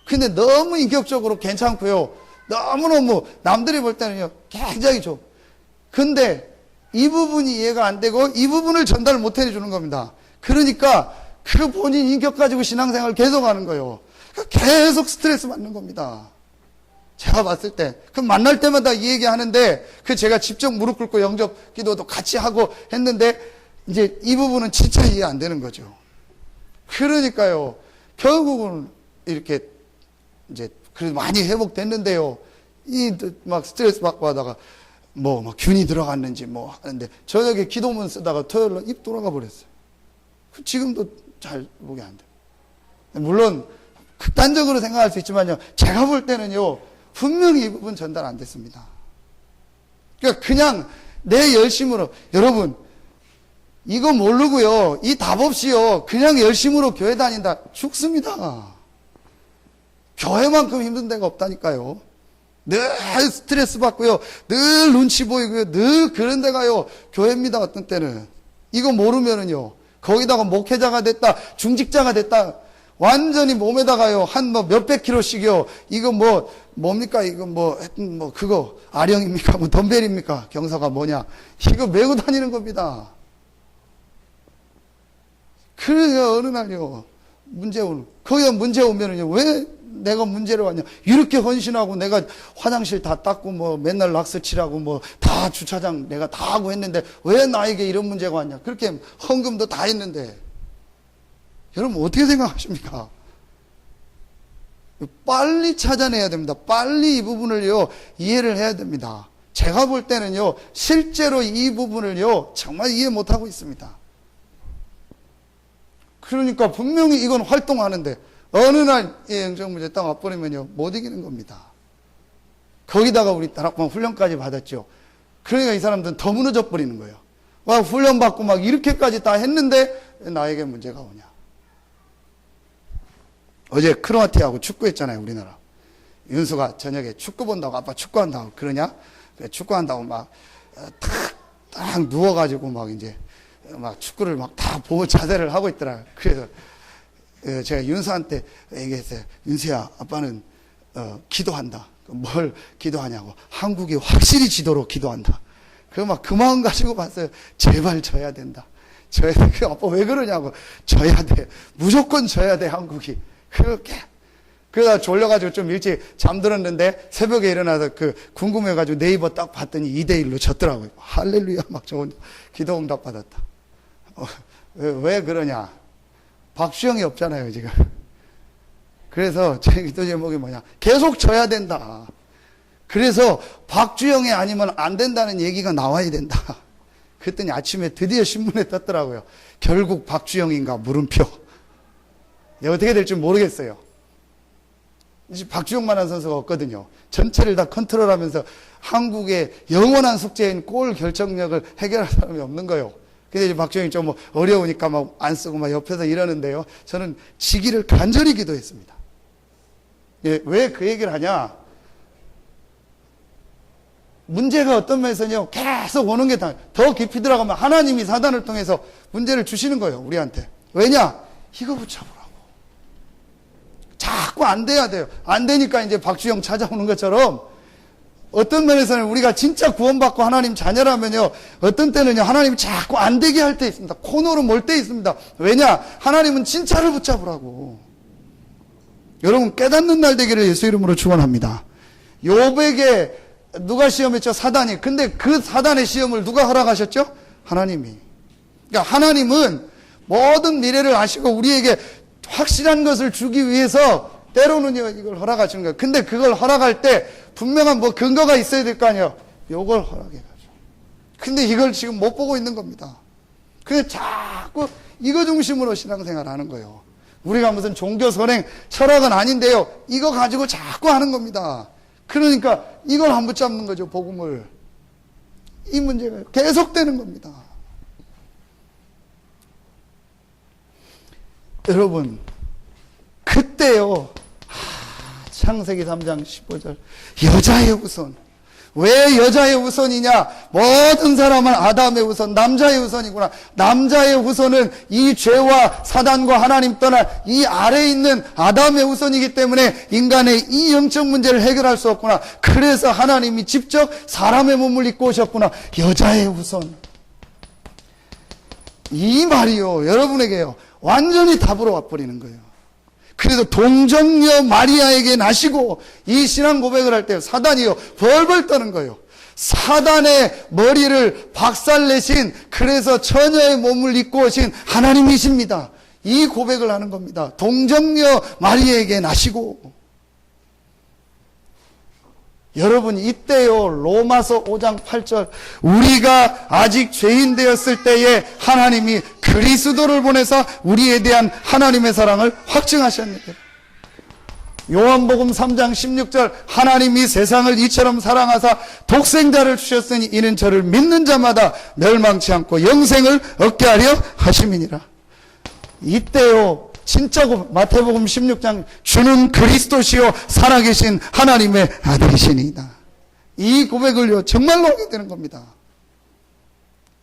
근데 너무 인격적으로 괜찮고요. 너무너무 남들이 볼 때는요, 굉장히 좋아. 근데 이 부분이 이해가 안 되고 이 부분을 전달 못 해주는 겁니다. 그러니까 그 본인 인격 가지고 신앙생활을 계속 하는 거예요. 계속 스트레스 받는 겁니다. 제가 봤을 때, 만날 때마다 이 얘기 하는데, 제가 직접 무릎 꿇고 영접 기도도 같이 하고 했는데, 이제 이 부분은 진짜 이해 안 되는 거죠. 그러니까요, 결국은 이렇게, 이제, 그래도 많이 회복됐는데요, 막 스트레스 받고 하다가, 막 균이 들어갔는지 하는데, 저녁에 기도문 쓰다가 토요일로 입 돌아가 버렸어요. 지금도 잘 보게 안 돼요. 물론, 극단적으로 생각할 수 있지만요, 제가 볼 때는요, 분명히 이 부분 전달 안 됐습니다. 그러니까 그냥 내 열심으로, 여러분, 이거 모르고요, 이 답 없이요, 그냥 열심으로 교회 다닌다, 죽습니다. 교회만큼 힘든 데가 없다니까요. 늘 스트레스 받고요, 늘 눈치 보이고요, 늘 그런 데가요, 교회입니다, 어떤 때는. 이거 모르면은요, 거기다가 목회자가 됐다, 중직자가 됐다, 완전히 몸에다가요, 한 몇백 킬로씩이요, 이거 뭡니까? 이거 하여튼 그거, 아령입니까? 덤벨입니까? 경사가 뭐냐? 이거 메고 다니는 겁니다. 그래서 어느 날요, 문제 오는, 거기다 문제 오면은요, 왜 내가 문제를 왔냐? 이렇게 헌신하고 내가 화장실 다 닦고 맨날 락스 칠하고 다 주차장 내가 다 하고 했는데 왜 나에게 이런 문제가 왔냐? 그렇게 헌금도 다 했는데. 여러분 어떻게 생각하십니까? 빨리 찾아내야 됩니다. 빨리 이 부분을요, 이해를 해야 됩니다. 제가 볼 때는요, 실제로 이 부분을요, 정말 이해 못하고 있습니다. 그러니까 분명히 이건 활동하는데, 어느 날 이 영적문제 딱 와버리면요, 못 이기는 겁니다. 거기다가 우리 다락방 훈련까지 받았죠. 그러니까 이 사람들은 더 무너져 버리는 거예요. 와, 훈련받고 막 이렇게까지 다 했는데, 왜 나에게 문제가 오냐? 어제 크로아티아하고 축구했잖아요, 우리나라. 윤수가 저녁에 축구 본다고, 아빠 축구한다고 그러냐? 축구한다고 막 딱 누워가지고 막 이제 막 축구를 막 다 보고 자세를 하고 있더라. 그래서 제가 윤수한테 얘기했어요. 윤수야, 아빠는 기도한다. 뭘 기도하냐고. 한국이 확실히 지도록 기도한다. 막 그 마음 가지고 봤어요. 제발 져야 된다. 져야 돼. 아빠 왜 그러냐고. 져야 돼. 무조건 져야 돼, 한국이. 그러다 졸려가지고 좀 일찍 잠들었는데 새벽에 일어나서 궁금해가지고 네이버 딱 봤더니 2대1로 졌더라고요. 할렐루야. 막 좋은 기도 응답 받았다. 왜 그러냐. 박주영이 없잖아요, 지금. 그래서 제 기도 제목이 뭐냐. 계속 져야 된다. 그래서 박주영이 아니면 안 된다는 얘기가 나와야 된다. 그랬더니 아침에 드디어 신문에 떴더라고요. 결국 박주영인가 물음표. 어떻게 될지 모르겠어요. 이제 박주영만한 선수가 없거든요. 전체를 다 컨트롤하면서 한국의 영원한 숙제인 골 결정력을 해결할 사람이 없는 거예요. 근데 이제 박주영이 좀 어려우니까 막 안 쓰고 막 옆에서 이러는데요. 저는 지기를 간절히 기도했습니다. 예, 왜 그 얘기를 하냐? 문제가 어떤 면에서는요, 계속 오는 게 더 깊이 들어가면 하나님이 사단을 통해서 문제를 주시는 거예요, 우리한테. 왜냐? 이거 붙여보라고. 자꾸 안 돼야 돼요. 안 되니까 이제 박주영 찾아오는 것처럼 어떤 면에서는 우리가 진짜 구원받고 하나님 자녀라면요, 어떤 때는요, 하나님이 자꾸 안 되게 할 때 있습니다. 코너로 몰 때 있습니다. 왜냐? 하나님은 진짜를 붙잡으라고. 여러분, 깨닫는 날 되기를 예수 이름으로 축원합니다. 욥에게 누가 시험했죠? 사단이. 근데 그 사단의 시험을 누가 허락하셨죠? 하나님이. 그러니까 하나님은 모든 미래를 아시고 우리에게 확실한 것을 주기 위해서 때로는요, 이걸 허락하시는 거예요. 근데 그걸 허락할 때 분명한 근거가 있어야 될 거 아니에요. 요걸 허락해가지고. 근데 이걸 지금 못 보고 있는 겁니다. 그래서 자꾸 이거 중심으로 신앙생활 하는 거예요. 우리가 무슨 종교 선행 철학은 아닌데요. 이거 가지고 자꾸 하는 겁니다. 그러니까 이걸 안 붙잡는 거죠, 복음을. 이 문제가 계속되는 겁니다. 여러분, 그때요, 창세기 3장 15절, 여자의 후손. 왜 여자의 후손이냐? 모든 사람은 아담의 후손, 남자의 후손이구나. 남자의 후손은 이 죄와 사단과 하나님 떠난 이 아래에 있는 아담의 후손이기 때문에 인간의 이 영적 문제를 해결할 수 없구나. 그래서 하나님이 직접 사람의 몸을 입고 오셨구나. 여자의 후손. 이 말이요, 여러분에게요, 완전히 답으로 와버리는 거예요. 그래서 동정녀 마리아에게 나시고 이 신앙 고백을 할 때 사단이요 벌벌 떠는 거예요. 사단의 머리를 박살내신, 그래서 처녀의 몸을 입고 오신 하나님이십니다. 이 고백을 하는 겁니다. 동정녀 마리아에게 나시고. 여러분, 이때요, 로마서 5장 8절, 우리가 아직 죄인 되었을 때에 하나님이 그리스도를 보내사 우리에 대한 하나님의 사랑을 확증하셨는데, 요한복음 3장 16절, 하나님이 세상을 이처럼 사랑하사 독생자를 주셨으니 이는 저를 믿는 자마다 멸망치 않고 영생을 얻게 하려 하심이니라. 이때요, 진짜 마태복음 16장, 주는 그리스도시요 살아계신 하나님의 아들이시니이다. 이 고백을요 정말로 하게 되는 겁니다.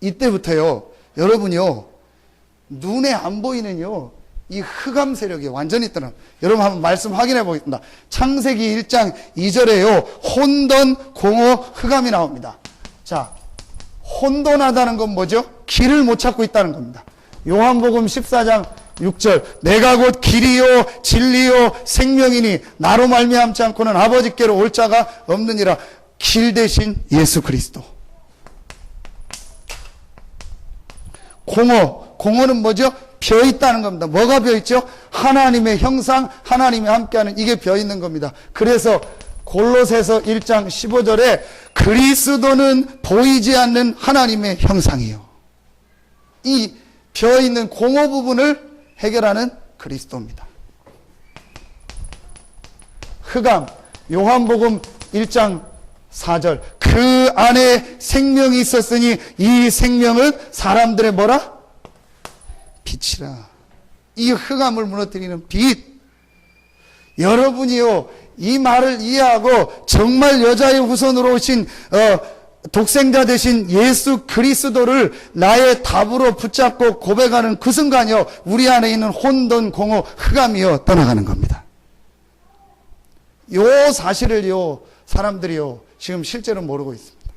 이때부터요, 여러분요, 눈에 안 보이는요, 이 흑암 세력이 완전히 떠나. 여러분 한번 말씀 확인해 보겠습니다. 창세기 1장 2절에요 혼돈, 공허, 흑암이 나옵니다. 자, 혼돈하다는 건 뭐죠? 길을 못 찾고 있다는 겁니다. 요한복음 14장 6절, 내가 곧 길이요 진리요 생명이니 나로 말미암지 않고는 아버지께로 올 자가 없느니라. 길 대신 예수 그리스도. 공허는 뭐죠? 벼 있다는 겁니다. 뭐가 벼 있죠? 하나님의 형상, 하나님이 함께하는, 이게 벼 있는 겁니다. 그래서 골로새서 1장 15절에 그리스도는 보이지 않는 하나님의 형상이요. 이 벼 있는 공허 부분을 해결하는 그리스도입니다. 흑암, 요한복음 1장 4절, 그 안에 생명이 있었으니 이 생명은 사람들의 뭐라? 빛이라. 이 흑암을 무너뜨리는 빛. 여러분이요, 이 말을 이해하고 정말 여자의 후손으로 오신 독생자 되신 예수 그리스도를 나의 답으로 붙잡고 고백하는 그 순간이요, 우리 안에 있는 혼돈, 공허, 흑암이요 떠나가는 겁니다. 요 사실을요 사람들이요 지금 실제로 모르고 있습니다.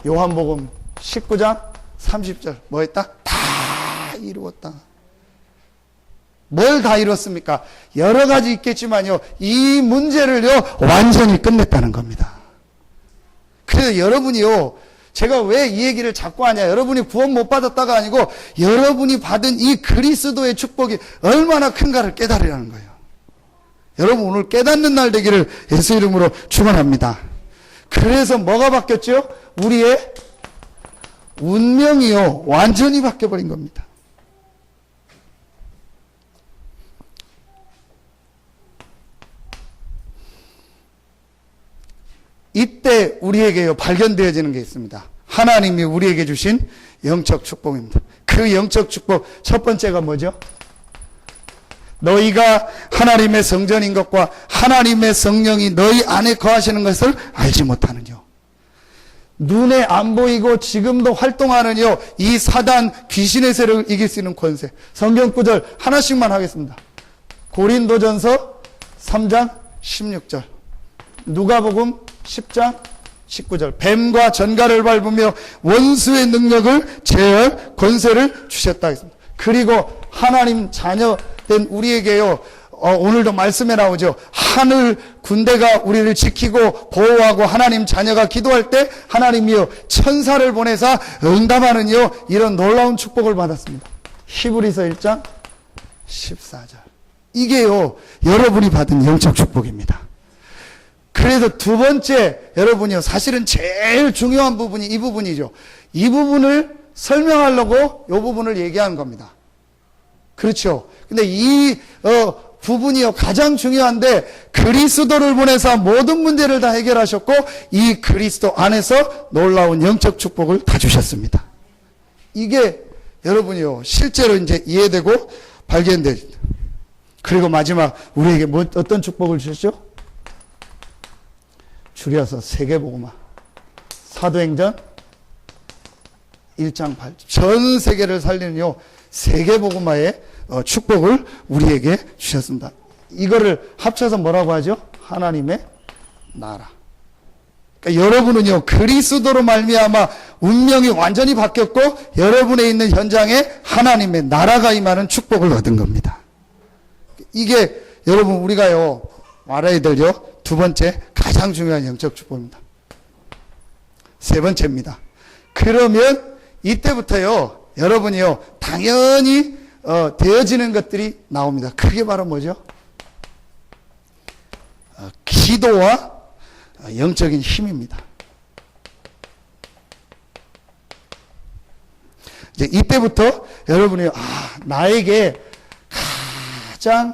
요한복음 19장 30절 뭐 했다? 다 이루었다. 뭘 다 이뤘습니까? 여러 가지 있겠지만요, 이 문제를요 완전히 끝냈다는 겁니다. 그래서 여러분이요, 제가 왜 이 얘기를 자꾸 하냐, 여러분이 구원 못 받았다가 아니고 여러분이 받은 이 그리스도의 축복이 얼마나 큰가를 깨달으라는 거예요. 여러분 오늘 깨닫는 날 되기를 예수 이름으로 축원합니다. 그래서 뭐가 바뀌었죠? 우리의 운명이요 완전히 바뀌어버린 겁니다. 이때 우리에게요 발견되어지는 게 있습니다. 하나님이 우리에게 주신 영적 축복입니다. 그 영적 축복 첫 번째가 뭐죠? 너희가 하나님의 성전인 것과 하나님의 성령이 너희 안에 거하시는 것을 알지 못하느뇨. 눈에 안 보이고 지금도 활동하는요 이 사단 귀신의 세력을 이길 수 있는 권세. 성경 구절 하나씩만 하겠습니다. 고린도전서 3장 16절, 누가복음 10장 19절. 뱀과 전갈을 밟으며 원수의 능력을 제어할 권세를 주셨다 했습니다. 그리고 하나님 자녀된 우리에게요, 오늘도 말씀에 나오죠. 하늘 군대가 우리를 지키고 보호하고 하나님 자녀가 기도할 때 하나님이요 천사를 보내사 응답하는요 이런 놀라운 축복을 받았습니다. 히브리서 1장 14절. 이게요 여러분이 받은 영적 축복입니다. 그래서 두 번째, 여러분이요 사실은 제일 중요한 부분이 이 부분이죠. 이 부분을 설명하려고 이 부분을 얘기하는 겁니다. 그렇죠. 근데 이 부분이요 가장 중요한데, 그리스도를 보내서 모든 문제를 다 해결하셨고 이 그리스도 안에서 놀라운 영적 축복을 다 주셨습니다. 이게 여러분이요 실제로 이제 이해되고 발견되죠. 그리고 마지막 우리에게 어떤 축복을 주셨죠? 줄여서 세계복음화. 사도행전 1장 8절. 전 세계를 살리는 세계복음화의 축복을 우리에게 주셨습니다. 이거를 합쳐서 뭐라고 하죠? 하나님의 나라. 그러니까 여러분은요 그리스도로 말미암아 운명이 완전히 바뀌었고 여러분에 있는 현장에 하나님의 나라가 임하는 축복을 얻은 겁니다. 이게 여러분 우리가요 알아야 될요 두 번째 가장 중요한 영적 축복입니다. 세 번째입니다. 그러면 이때부터요 여러분이요 당연히 되어지는 것들이 나옵니다. 그게 바로 뭐죠? 기도와 영적인 힘입니다. 이제 이때부터 여러분이 나에게 가장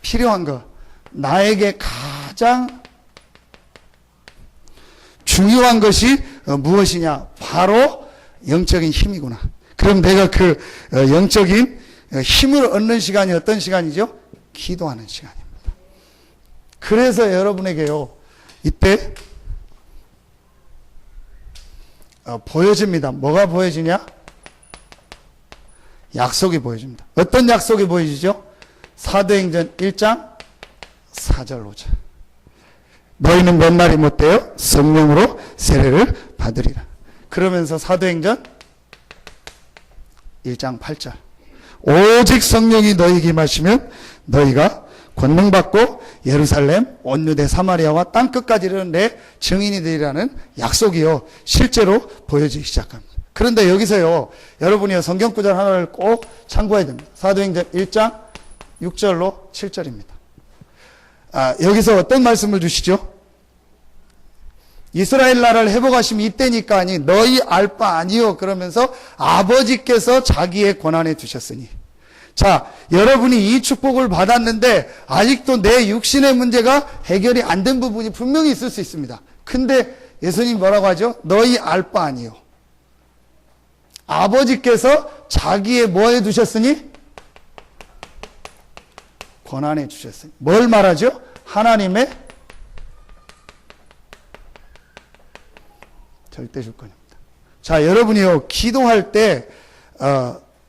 필요한 것, 나에게 가장 중요한 것이 무엇이냐? 바로 영적인 힘이구나. 그럼 내가 그 영적인 힘을 얻는 시간이 어떤 시간이죠? 기도하는 시간입니다. 그래서 여러분에게요 이때 보여집니다. 뭐가 보여지냐? 약속이 보여집니다. 어떤 약속이 보여지죠? 사도행전 1장 4절 5절. 너희는 몇 날이 못되어 성령으로 세례를 받으리라. 그러면서 사도행전 1장 8절. 오직 성령이 너희에게 임하시면 너희가 권능받고 예루살렘, 온 유대, 사마리아와 땅끝까지 이르는 내 증인이 되리라는 약속이요 실제로 보여지기 시작합니다. 그런데 여기서요 여러분이 성경 구절 하나를 꼭 참고해야 됩니다. 사도행전 1장 6절로 7절입니다. 여기서 어떤 말씀을 주시죠? 이스라엘 나라를 회복하시면 이때니까 아니 너희 알 바 아니요 그러면서 아버지께서 자기의 권한에 두셨으니. 자, 여러분이 이 축복을 받았는데 아직도 내 육신의 문제가 해결이 안 된 부분이 분명히 있을 수 있습니다. 근데 예수님 뭐라고 하죠? 너희 알 바 아니요. 아버지께서 자기의 뭐에 두셨으니? 권한에 주셨으니. 뭘 말하죠? 하나님의 절대 주권입니다. 자, 여러분이요, 기도할 때,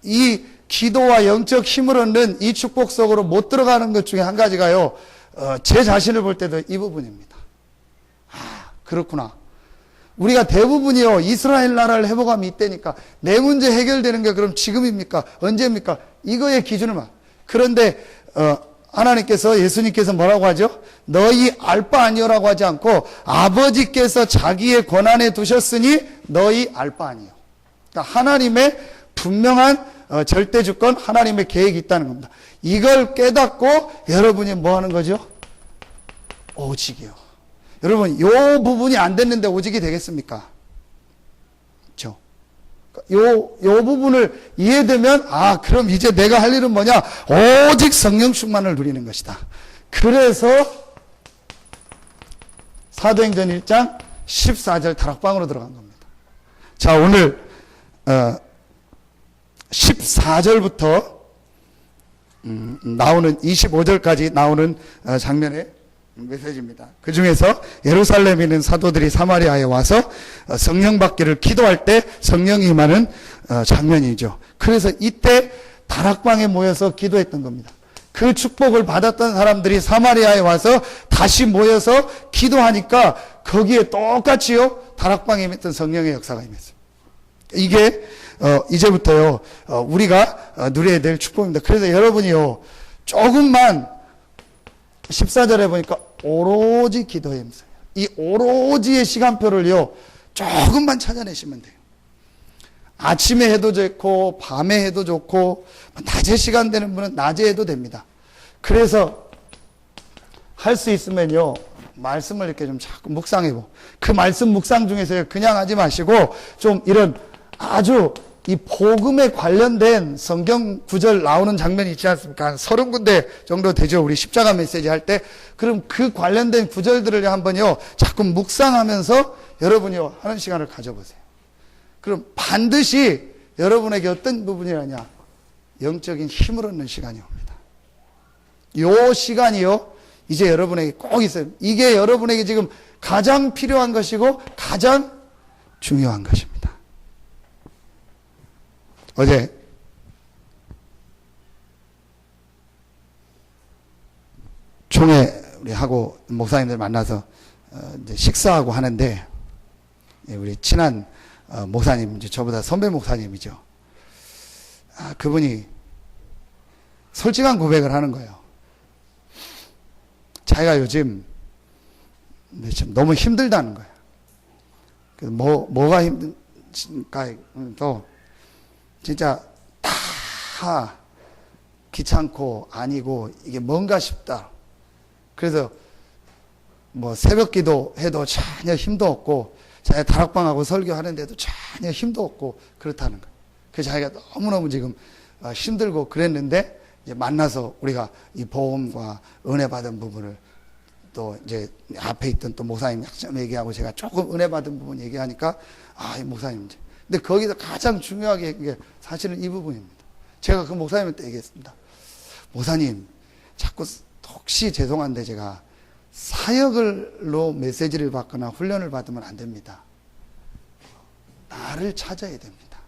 이 기도와 영적 힘을 얻는 이 축복 속으로 못 들어가는 것 중에 한 가지가요, 제 자신을 볼 때도 이 부분입니다. 아, 그렇구나. 우리가 대부분이요, 이스라엘 나라를 회복하면 이때니까, 내 문제 해결되는 게 그럼 지금입니까? 언제입니까? 이거의 기준을 그런데, 하나님께서, 예수님께서 뭐라고 하죠? 너희 알바 아니오라고 하지 않고, 아버지께서 자기의 권한에 두셨으니 너희 알바 아니오. 그러니까 하나님의 분명한 절대 주권, 하나님의 계획이 있다는 겁니다. 이걸 깨닫고 여러분이 뭐 하는 거죠? 오직이요. 여러분, 요 부분이 안 됐는데 오직이 되겠습니까? 그렇죠? 요 부분을 이해되면, 아, 그럼 이제 내가 할 일은 뭐냐? 오직 성령 충만을 누리는 것이다. 그래서 사도행전 1장 14절 다락방으로 들어간 겁니다. 자, 오늘 14절부터 나오는 25절까지 나오는 장면의 메시지입니다. 그 중에서 예루살렘에 있는 사도들이 사마리아에 와서 성령 받기를 기도할 때 성령이 임하는 장면이죠. 그래서 이때 다락방에 모여서 기도했던 겁니다. 그 축복을 받았던 사람들이 사마리아에 와서 다시 모여서 기도하니까 거기에 똑같이요, 다락방에 있던 성령의 역사가 임했어요. 이게 이제부터요, 우리가 누려야 될 축복입니다. 그래서 여러분이요, 조금만 14절에 보니까 오로지 기도의 음성. 이 오로지의 시간표를요, 조금만 찾아내시면 돼요. 아침에 해도 좋고, 밤에 해도 좋고, 낮에 시간 되는 분은 낮에 해도 됩니다. 그래서 할 수 있으면요, 말씀을 이렇게 좀 자꾸 묵상해보고, 그 말씀 묵상 중에서 그냥 하지 마시고, 좀 이런 아주 이 복음에 관련된 성경 구절 나오는 장면이 있지 않습니까? 한 30군데 정도 되죠. 우리 십자가 메시지 할 때. 그럼 그 관련된 구절들을 한번요, 자꾸 묵상하면서 여러분이요, 하는 시간을 가져보세요. 그럼 반드시 여러분에게 어떤 부분이라냐? 영적인 힘을 얻는 시간이 옵니다. 요 시간이요, 이제 여러분에게 꼭 있어요. 이게 여러분에게 지금 가장 필요한 것이고 가장 중요한 것입니다. 어제 총회 우리 하고 목사님들 만나서 이제 식사하고 하는데, 우리 친한 목사님, 이제 저보다 선배 목사님이죠. 그분이 솔직한 고백을 하는 거예요. 자기가 요즘 너무 힘들다는 거예요. 뭐가 힘든가, 또 진짜 다 귀찮고 아니고 이게 뭔가 싶다. 그래서 뭐 새벽 기도 해도 전혀 힘도 없고, 자기가 다락방하고 설교하는데도 전혀 힘도 없고 그렇다는 거예요. 그래서 자기가 너무너무 지금 힘들고 그랬는데, 이제 만나서 우리가 이 보험과 은혜 받은 부분을 또 이제 앞에 있던 또 목사님 약점 얘기하고 제가 조금 은혜 받은 부분 얘기하니까, 이 목사님 이제. 근데 거기서 가장 중요하게 이게 사실은 이 부분입니다. 제가 그 목사님한테 얘기했습니다. 목사님, 자꾸 혹시 죄송한데 제가 사역을로 메시지를 받거나 훈련을 받으면 안 됩니다. 나를 찾아야 됩니다.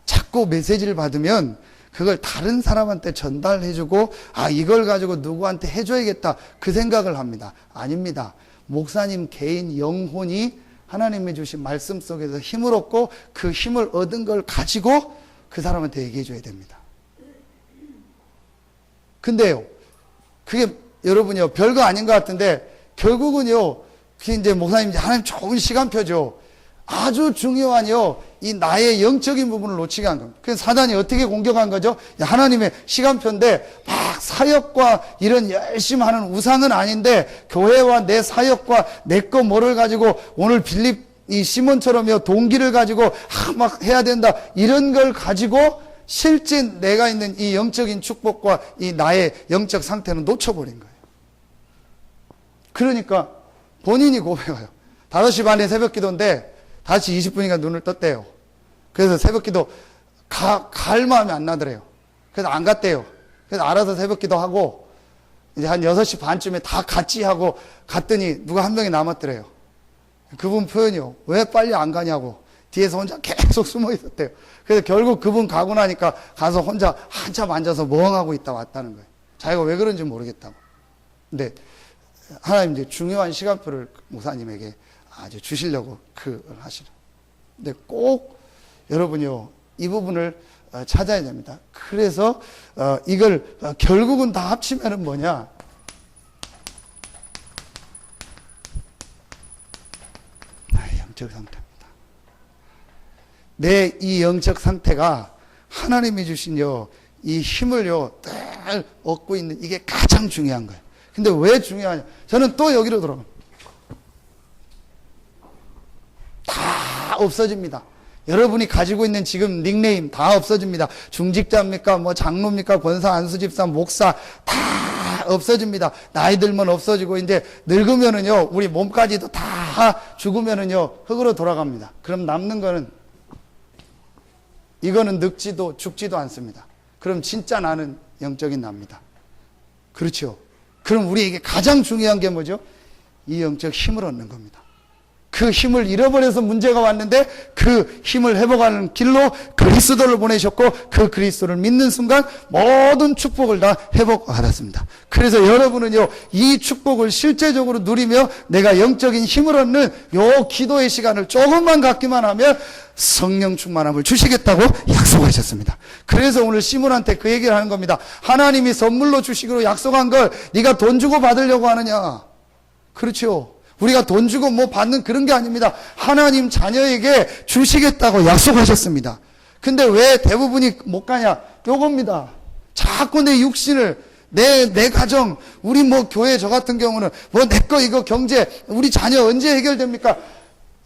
자꾸 메시지를 받으면 그걸 다른 사람한테 전달해주고, 이걸 가지고 누구한테 해줘야겠다, 그 생각을 합니다. 아닙니다. 목사님 개인 영혼이 하나님이 주신 말씀 속에서 힘을 얻고, 그 힘을 얻은 걸 가지고 그 사람한테 얘기해줘야 됩니다. 근데요, 그게 여러분이요, 별거 아닌 것 같은데, 결국은요, 그게 이제 목사님, 하나님 좋은 시간표죠. 아주 중요한요, 이 나의 영적인 부분을 놓치게 한 겁니다. 그래서 사단이 어떻게 공격한 거죠? 하나님의 시간표인데, 막 사역과 이런 열심히 하는 우상은 아닌데, 교회와 내 사역과 내 거 뭐를 가지고 오늘 이 시몬처럼요, 동기를 가지고 막 해야 된다, 이런 걸 가지고 실제 내가 있는 이 영적인 축복과 이 나의 영적 상태는 놓쳐버린 거예요. 그러니까 본인이 고백해요. 5시 반에 새벽 기도인데 5시 20분인가 눈을 떴대요. 그래서 새벽 기도 갈 마음이 안 나더래요. 그래서 안 갔대요. 그래서 알아서 새벽 기도하고, 이제 한 6시 반쯤에 다 같이 하고 갔더니 누가 한 명이 남았더래요. 그분 표현이요. 왜 빨리 안 가냐고. 뒤에서 혼자 계속 숨어 있었대요. 그래서 결국 그분 가고 나니까 가서 혼자 한참 앉아서 멍하고 있다 왔다는 거예요. 자기가 왜 그런지 모르겠다고. 근데 하나님 이제 중요한 시간표를 목사님에게 아주 주시려고 그걸 하시는. 근데 꼭 여러분이요, 이 부분을 찾아야 됩니다. 그래서 이걸 결국은 다 합치면은 뭐냐? 영적 상태입니다. 내 이 영적 상태가 하나님이 주신 이 힘을요 늘 얻고 있는 이게 가장 중요한 거예요. 근데 왜 중요하냐? 저는 또 여기로 들어갑니다. 다 없어집니다. 여러분이 가지고 있는 지금 닉네임 다 없어집니다. 중직자입니까? 뭐 장로입니까? 권사, 안수집사, 목사 다 없어집니다. 나이 들면 없어지고 이제 늙으면은요 우리 몸까지도 다 죽으면은요 흙으로 돌아갑니다. 그럼 남는 거는 이거는 늙지도 죽지도 않습니다. 그럼 진짜 나는 영적인 납니다. 그렇죠? 그럼 우리에게 가장 중요한 게 뭐죠? 이 영적 힘을 얻는 겁니다. 그 힘을 잃어버려서 문제가 왔는데 그 힘을 회복하는 길로 그리스도를 보내셨고 그 그리스도를 믿는 순간 모든 축복을 다 회복받았습니다. 그래서 여러분은요 이 축복을 실제적으로 누리며 내가 영적인 힘을 얻는 요 기도의 시간을 조금만 갖기만 하면 성령 충만함을 주시겠다고 약속하셨습니다. 그래서 오늘 시몬한테 그 얘기를 하는 겁니다. 하나님이 선물로 주시기로 약속한 걸 네가 돈 주고 받으려고 하느냐? 그렇죠. 우리가 돈 주고 뭐 받는 그런 게 아닙니다. 하나님 자녀에게 주시겠다고 약속하셨습니다. 근데 왜 대부분이 못 가냐? 요겁니다. 자꾸 내 육신을, 내 가정, 우리 뭐 교회 저 같은 경우는 뭐 내 거 이거 경제, 우리 자녀 언제 해결됩니까?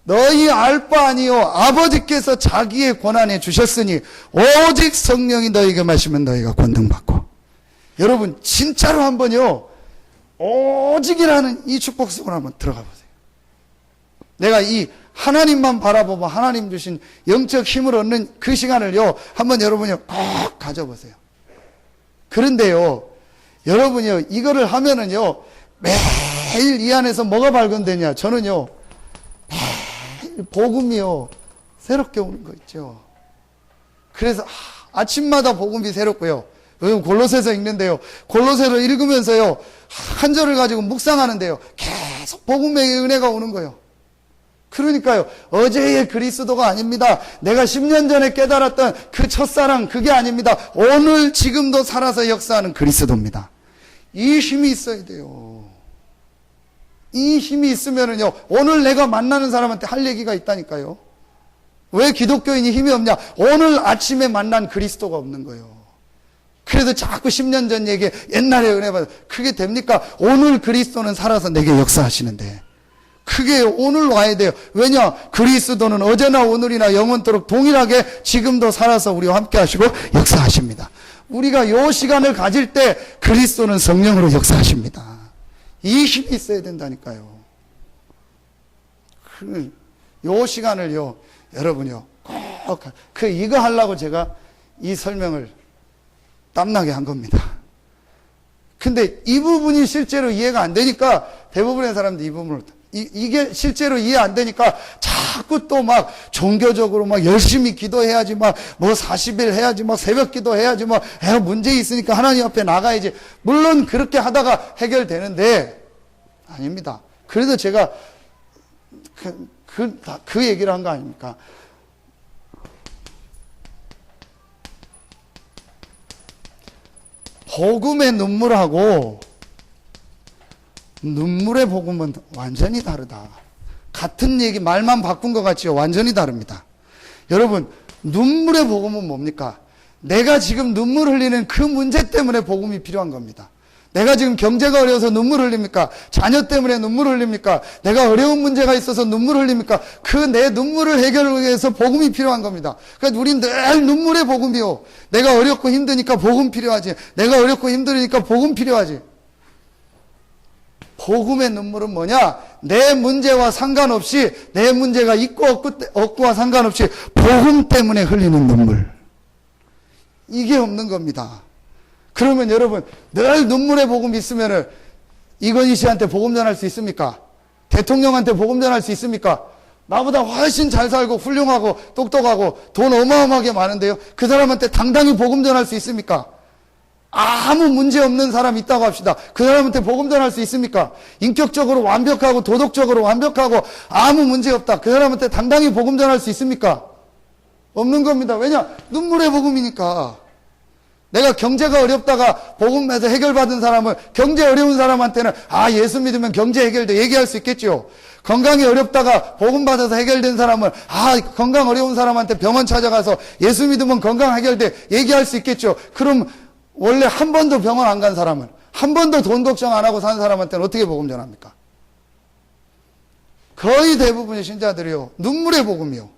너희 알 바 아니요. 아버지께서 자기의 권한에 주셨으니 오직 성령이 너희에게 마시면 너희가 권능받고. 여러분 진짜로 한번요. 오직이라는 이 축복 속으로 한번 들어가 보세요. 내가 이 하나님만 바라보고 하나님 주신 영적 힘을 얻는 그 시간을요, 한번 여러분이요, 꼭 가져보세요. 그런데요, 여러분이요, 이거를 하면은요, 매일 이 안에서 뭐가 발견되냐? 저는요, 매일 복음이요, 새롭게 오는 거 있죠. 그래서 아침마다 복음이 새롭고요. 요즘 골로새서 읽는데요. 골로새를 읽으면서요. 한 절을 가지고 묵상하는데요. 계속 복음의 은혜가 오는 거예요. 그러니까요. 어제의 그리스도가 아닙니다. 내가 10년 전에 깨달았던 그 첫사랑 그게 아닙니다. 오늘 지금도 살아서 역사하는 그리스도입니다. 이 힘이 있어야 돼요. 이 힘이 있으면은요. 오늘 내가 만나는 사람한테 할 얘기가 있다니까요. 왜 기독교인이 힘이 없냐? 오늘 아침에 만난 그리스도가 없는 거예요. 그래서 자꾸 10년 전 얘기, 옛날에 은혜 받아. 그게 됩니까? 오늘 그리스도는 살아서 내게 역사하시는데. 그게 오늘 와야 돼요. 왜냐? 그리스도는 어제나 오늘이나 영원토록 동일하게 지금도 살아서 우리와 함께 하시고 역사하십니다. 우리가 요 시간을 가질 때 그리스도는 성령으로 역사하십니다. 이 힘이 있어야 된다니까요. 요 시간을요, 여러분요, 꼭, 이거 하려고 제가 이 설명을 땀나게 한 겁니다. 근데 이 부분이 실제로 이해가 안 되니까 대부분의 사람들이 이 부분을 이게 실제로 이해 안 되니까 자꾸 또 막 종교적으로 막 열심히 기도해야지 막 뭐 40일 해야지 막 새벽 기도해야지 막 문제 있으니까 하나님 앞에 나가야지. 물론 그렇게 하다가 해결되는데 아닙니다. 그래도 제가 그 얘기를 한 거 아닙니까? 복음의 눈물하고 눈물의 복음은 완전히 다르다. 같은 얘기 말만 바꾼 것 같지요. 완전히 다릅니다. 여러분, 눈물의 복음은 뭡니까? 내가 지금 눈물 흘리는 그 문제 때문에 복음이 필요한 겁니다. 내가 지금 경제가 어려워서 눈물 흘립니까? 자녀 때문에 눈물 흘립니까? 내가 어려운 문제가 있어서 눈물 흘립니까? 그 내 눈물을 해결하기 위해서 복음이 필요한 겁니다. 그러니까 우린 늘 눈물의 복음이요. 내가 어렵고 힘드니까 복음 필요하지. 내가 어렵고 힘드니까 복음 필요하지. 복음의 눈물은 뭐냐? 내 문제와 상관없이, 내 문제가 있고 없고와 상관없이 복음 때문에 흘리는 눈물. 이게 없는 겁니다. 그러면 여러분 늘 눈물의 복음이 있으면은 이건희 씨한테 복음 전할 수 있습니까? 대통령한테 복음 전할 수 있습니까? 나보다 훨씬 잘 살고 훌륭하고 똑똑하고 돈 어마어마하게 많은데요. 그 사람한테 당당히 복음 전할 수 있습니까? 아무 문제 없는 사람 있다고 합시다. 그 사람한테 복음 전할 수 있습니까? 인격적으로 완벽하고 도덕적으로 완벽하고 아무 문제 없다. 그 사람한테 당당히 복음 전할 수 있습니까? 없는 겁니다. 왜냐? 눈물의 복음이니까. 내가 경제가 어렵다가 복음에서 해결받은 사람은 경제 어려운 사람한테는 예수 믿으면 경제 해결돼 얘기할 수 있겠죠. 건강이 어렵다가 복음 받아서 해결된 사람은 건강 어려운 사람한테 병원 찾아가서 예수 믿으면 건강 해결돼 얘기할 수 있겠죠. 그럼 원래 한 번도 병원 안 간 사람은 한 번도 돈 걱정 안 하고 사는 사람한테는 어떻게 복음 전합니까? 거의 대부분의 신자들이요 눈물의 복음이요.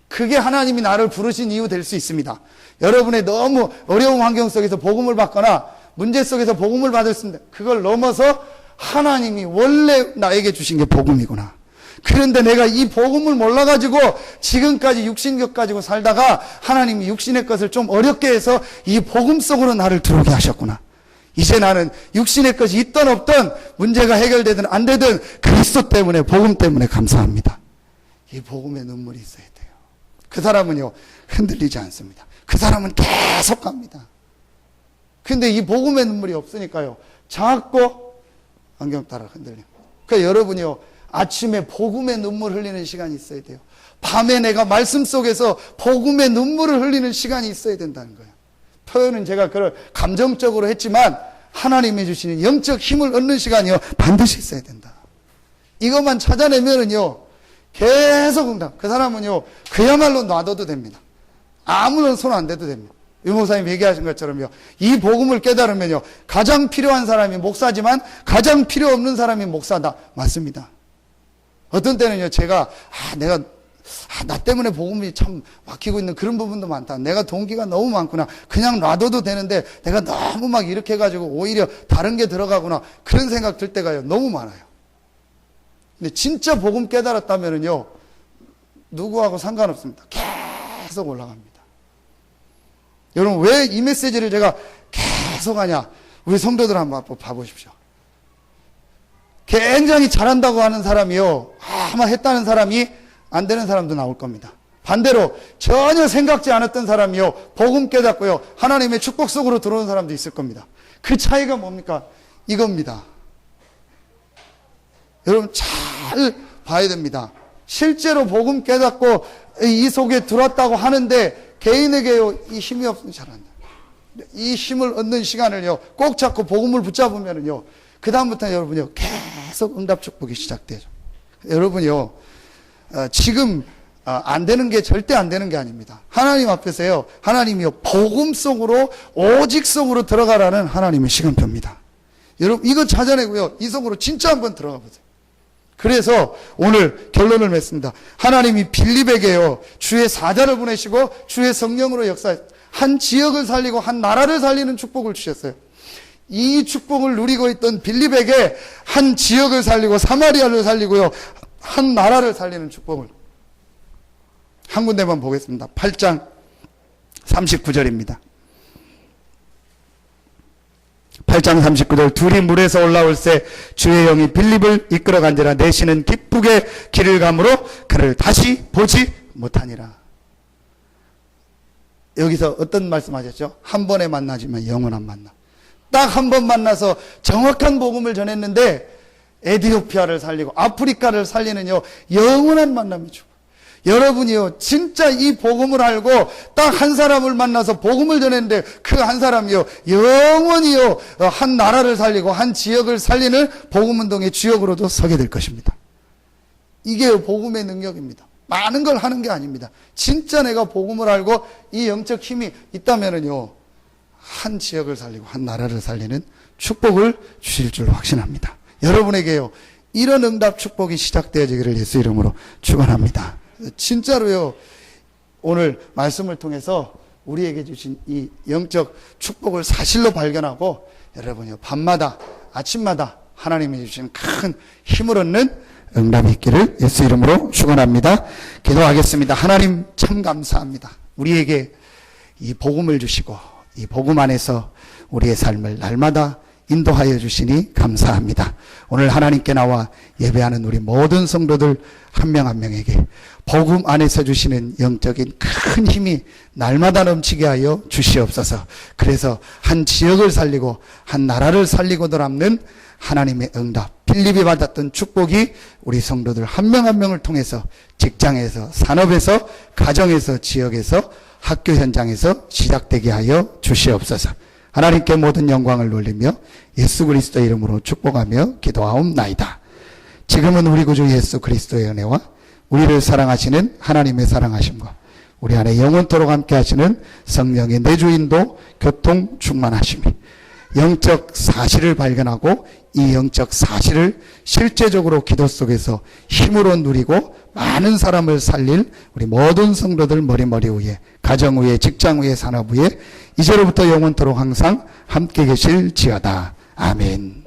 그게 하나님이 나를 부르신 이유 될 수 있습니다. 여러분의 너무 어려운 환경 속에서 복음을 받거나 문제 속에서 복음을 받을 수 있는데 그걸 넘어서 하나님이 원래 나에게 주신 게 복음이구나. 그런데 내가 이 복음을 몰라가지고 지금까지 육신력 가지고 살다가 하나님이 육신의 것을 좀 어렵게 해서 이 복음 속으로 나를 들어오게 하셨구나. 이제 나는 육신의 것이 있든 없든 문제가 해결되든 안 되든 그리스도 때문에 복음 때문에 감사합니다. 이 복음의 눈물이 있어야 돼요. 그 사람은요 흔들리지 않습니다. 그 사람은 계속 갑니다. 근데 이 복음의 눈물이 없으니까요 자꾸 안경 따라 흔들립니다. 그러니까 여러분이요 아침에 복음의 눈물 흘리는 시간이 있어야 돼요. 밤에 내가 말씀 속에서 복음의 눈물을 흘리는 시간이 있어야 된다는 거예요. 표현은 제가 그걸 감정적으로 했지만 하나님이 주시는 영적 힘을 얻는 시간이요 반드시 있어야 된다. 이것만 찾아내면은요 계속 응답. 그 사람은요 그야말로 놔둬도 됩니다. 아무런 손 안 대도 됩니다. 유 목사님 얘기하신 것처럼요 이 복음을 깨달으면요 가장 필요한 사람이 목사지만 가장 필요 없는 사람이 목사다. 맞습니다. 어떤 때는요 제가 나 때문에 복음이 참 막히고 있는 그런 부분도 많다. 내가 동기가 너무 많구나. 그냥 놔둬도 되는데 내가 너무 막 이렇게 해가지고 오히려 다른 게 들어가구나. 그런 생각 들 때가요 너무 많아요. 근데 진짜 복음 깨달았다면은요 누구하고 상관없습니다. 계속 올라갑니다. 여러분 왜 이 메시지를 제가 계속 하냐? 우리 성도들 한번 봐보십시오. 굉장히 잘한다고 하는 사람이요 아마 했다는 사람이 안 되는 사람도 나올 겁니다. 반대로 전혀 생각지 않았던 사람이요 복음 깨닫고요 하나님의 축복 속으로 들어오는 사람도 있을 겁니다. 그 차이가 뭡니까? 이겁니다. 여러분 잘 봐야 됩니다. 실제로 복음 깨닫고 이 속에 들어왔다고 하는데 개인에게요 이 힘이 없으면 잘 안 돼요. 이 힘을 얻는 시간을요 꼭 잡고 복음을 붙잡으면은요 그 다음부터 여러분요 계속 응답 축복이 시작되죠. 여러분요 지금 안 되는 게 절대 안 되는 게 아닙니다. 하나님 앞에서요 하나님이요 복음 속으로 오직 속으로 들어가라는 하나님의 시간표입니다. 여러분 이거 찾아내고요 이 속으로 진짜 한번 들어가 보세요. 그래서 오늘 결론을 맺습니다. 하나님이 빌립에게요 주의 사자를 보내시고 주의 성령으로 역사 한 지역을 살리고 한 나라를 살리는 축복을 주셨어요. 이 축복을 누리고 있던 빌립에게 한 지역을 살리고 사마리아를 살리고요 한 나라를 살리는 축복을 한 군데만 보겠습니다. 8장 39절입니다. 8장 39절 둘이 물에서 올라올새 주의 영이 빌립을 이끌어간지라 내시는 기쁘게 길을 가므로 그를 다시 보지 못하니라. 여기서 어떤 말씀하셨죠? 한 번에 만나지만 영원한 만남. 딱 한 번 만나서 정확한 복음을 전했는데 에티오피아를 살리고 아프리카를 살리는요 영원한 만남이죠. 여러분이요 진짜 이 복음을 알고 딱 한 사람을 만나서 복음을 전했는데 그 한 사람이요 영원히요 한 나라를 살리고 한 지역을 살리는 복음운동의 주역으로도 서게 될 것입니다. 이게 복음의 능력입니다. 많은 걸 하는 게 아닙니다. 진짜 내가 복음을 알고 이 영적 힘이 있다면은요 한 지역을 살리고 한 나라를 살리는 축복을 주실 줄 확신합니다. 여러분에게요 이런 응답 축복이 시작되어지기를 예수 이름으로 축원합니다. 진짜로요 오늘 말씀을 통해서 우리에게 주신 이 영적 축복을 사실로 발견하고 여러분이요 밤마다 아침마다 하나님이 주신 큰 힘을 얻는 응답이 있기를 예수 이름으로 축원합니다. 기도하겠습니다. 하나님 참 감사합니다. 우리에게 이 복음을 주시고 이 복음 안에서 우리의 삶을 날마다 인도하여 주시니 감사합니다. 오늘 하나님께 나와 예배하는 우리 모든 성도들 한 명 한 명에게 복음 안에서 주시는 영적인 큰 힘이 날마다 넘치게 하여 주시옵소서. 그래서 한 지역을 살리고 한 나라를 살리고도 남는 하나님의 응답, 빌립이 받았던 축복이 우리 성도들 한 명 한 명을 통해서 직장에서, 산업에서, 가정에서, 지역에서, 학교 현장에서 시작되게 하여 주시옵소서. 하나님께 모든 영광을 돌리며 예수 그리스도의 이름으로 축복하며 기도하옵나이다. 지금은 우리 구주 예수 그리스도의 은혜와 우리를 사랑하시는 하나님의 사랑하심과 우리 안에 영원토록 함께 하시는 성령의 내주인도 교통 충만하심이 영적 사실을 발견하고 이 영적 사실을 실제적으로 기도 속에서 힘으로 누리고 많은 사람을 살릴 우리 모든 성도들 머리 위에, 가정 위에, 직장 위에, 산업 위에 이제로부터 영원토록 항상 함께 계실지어다. 아멘.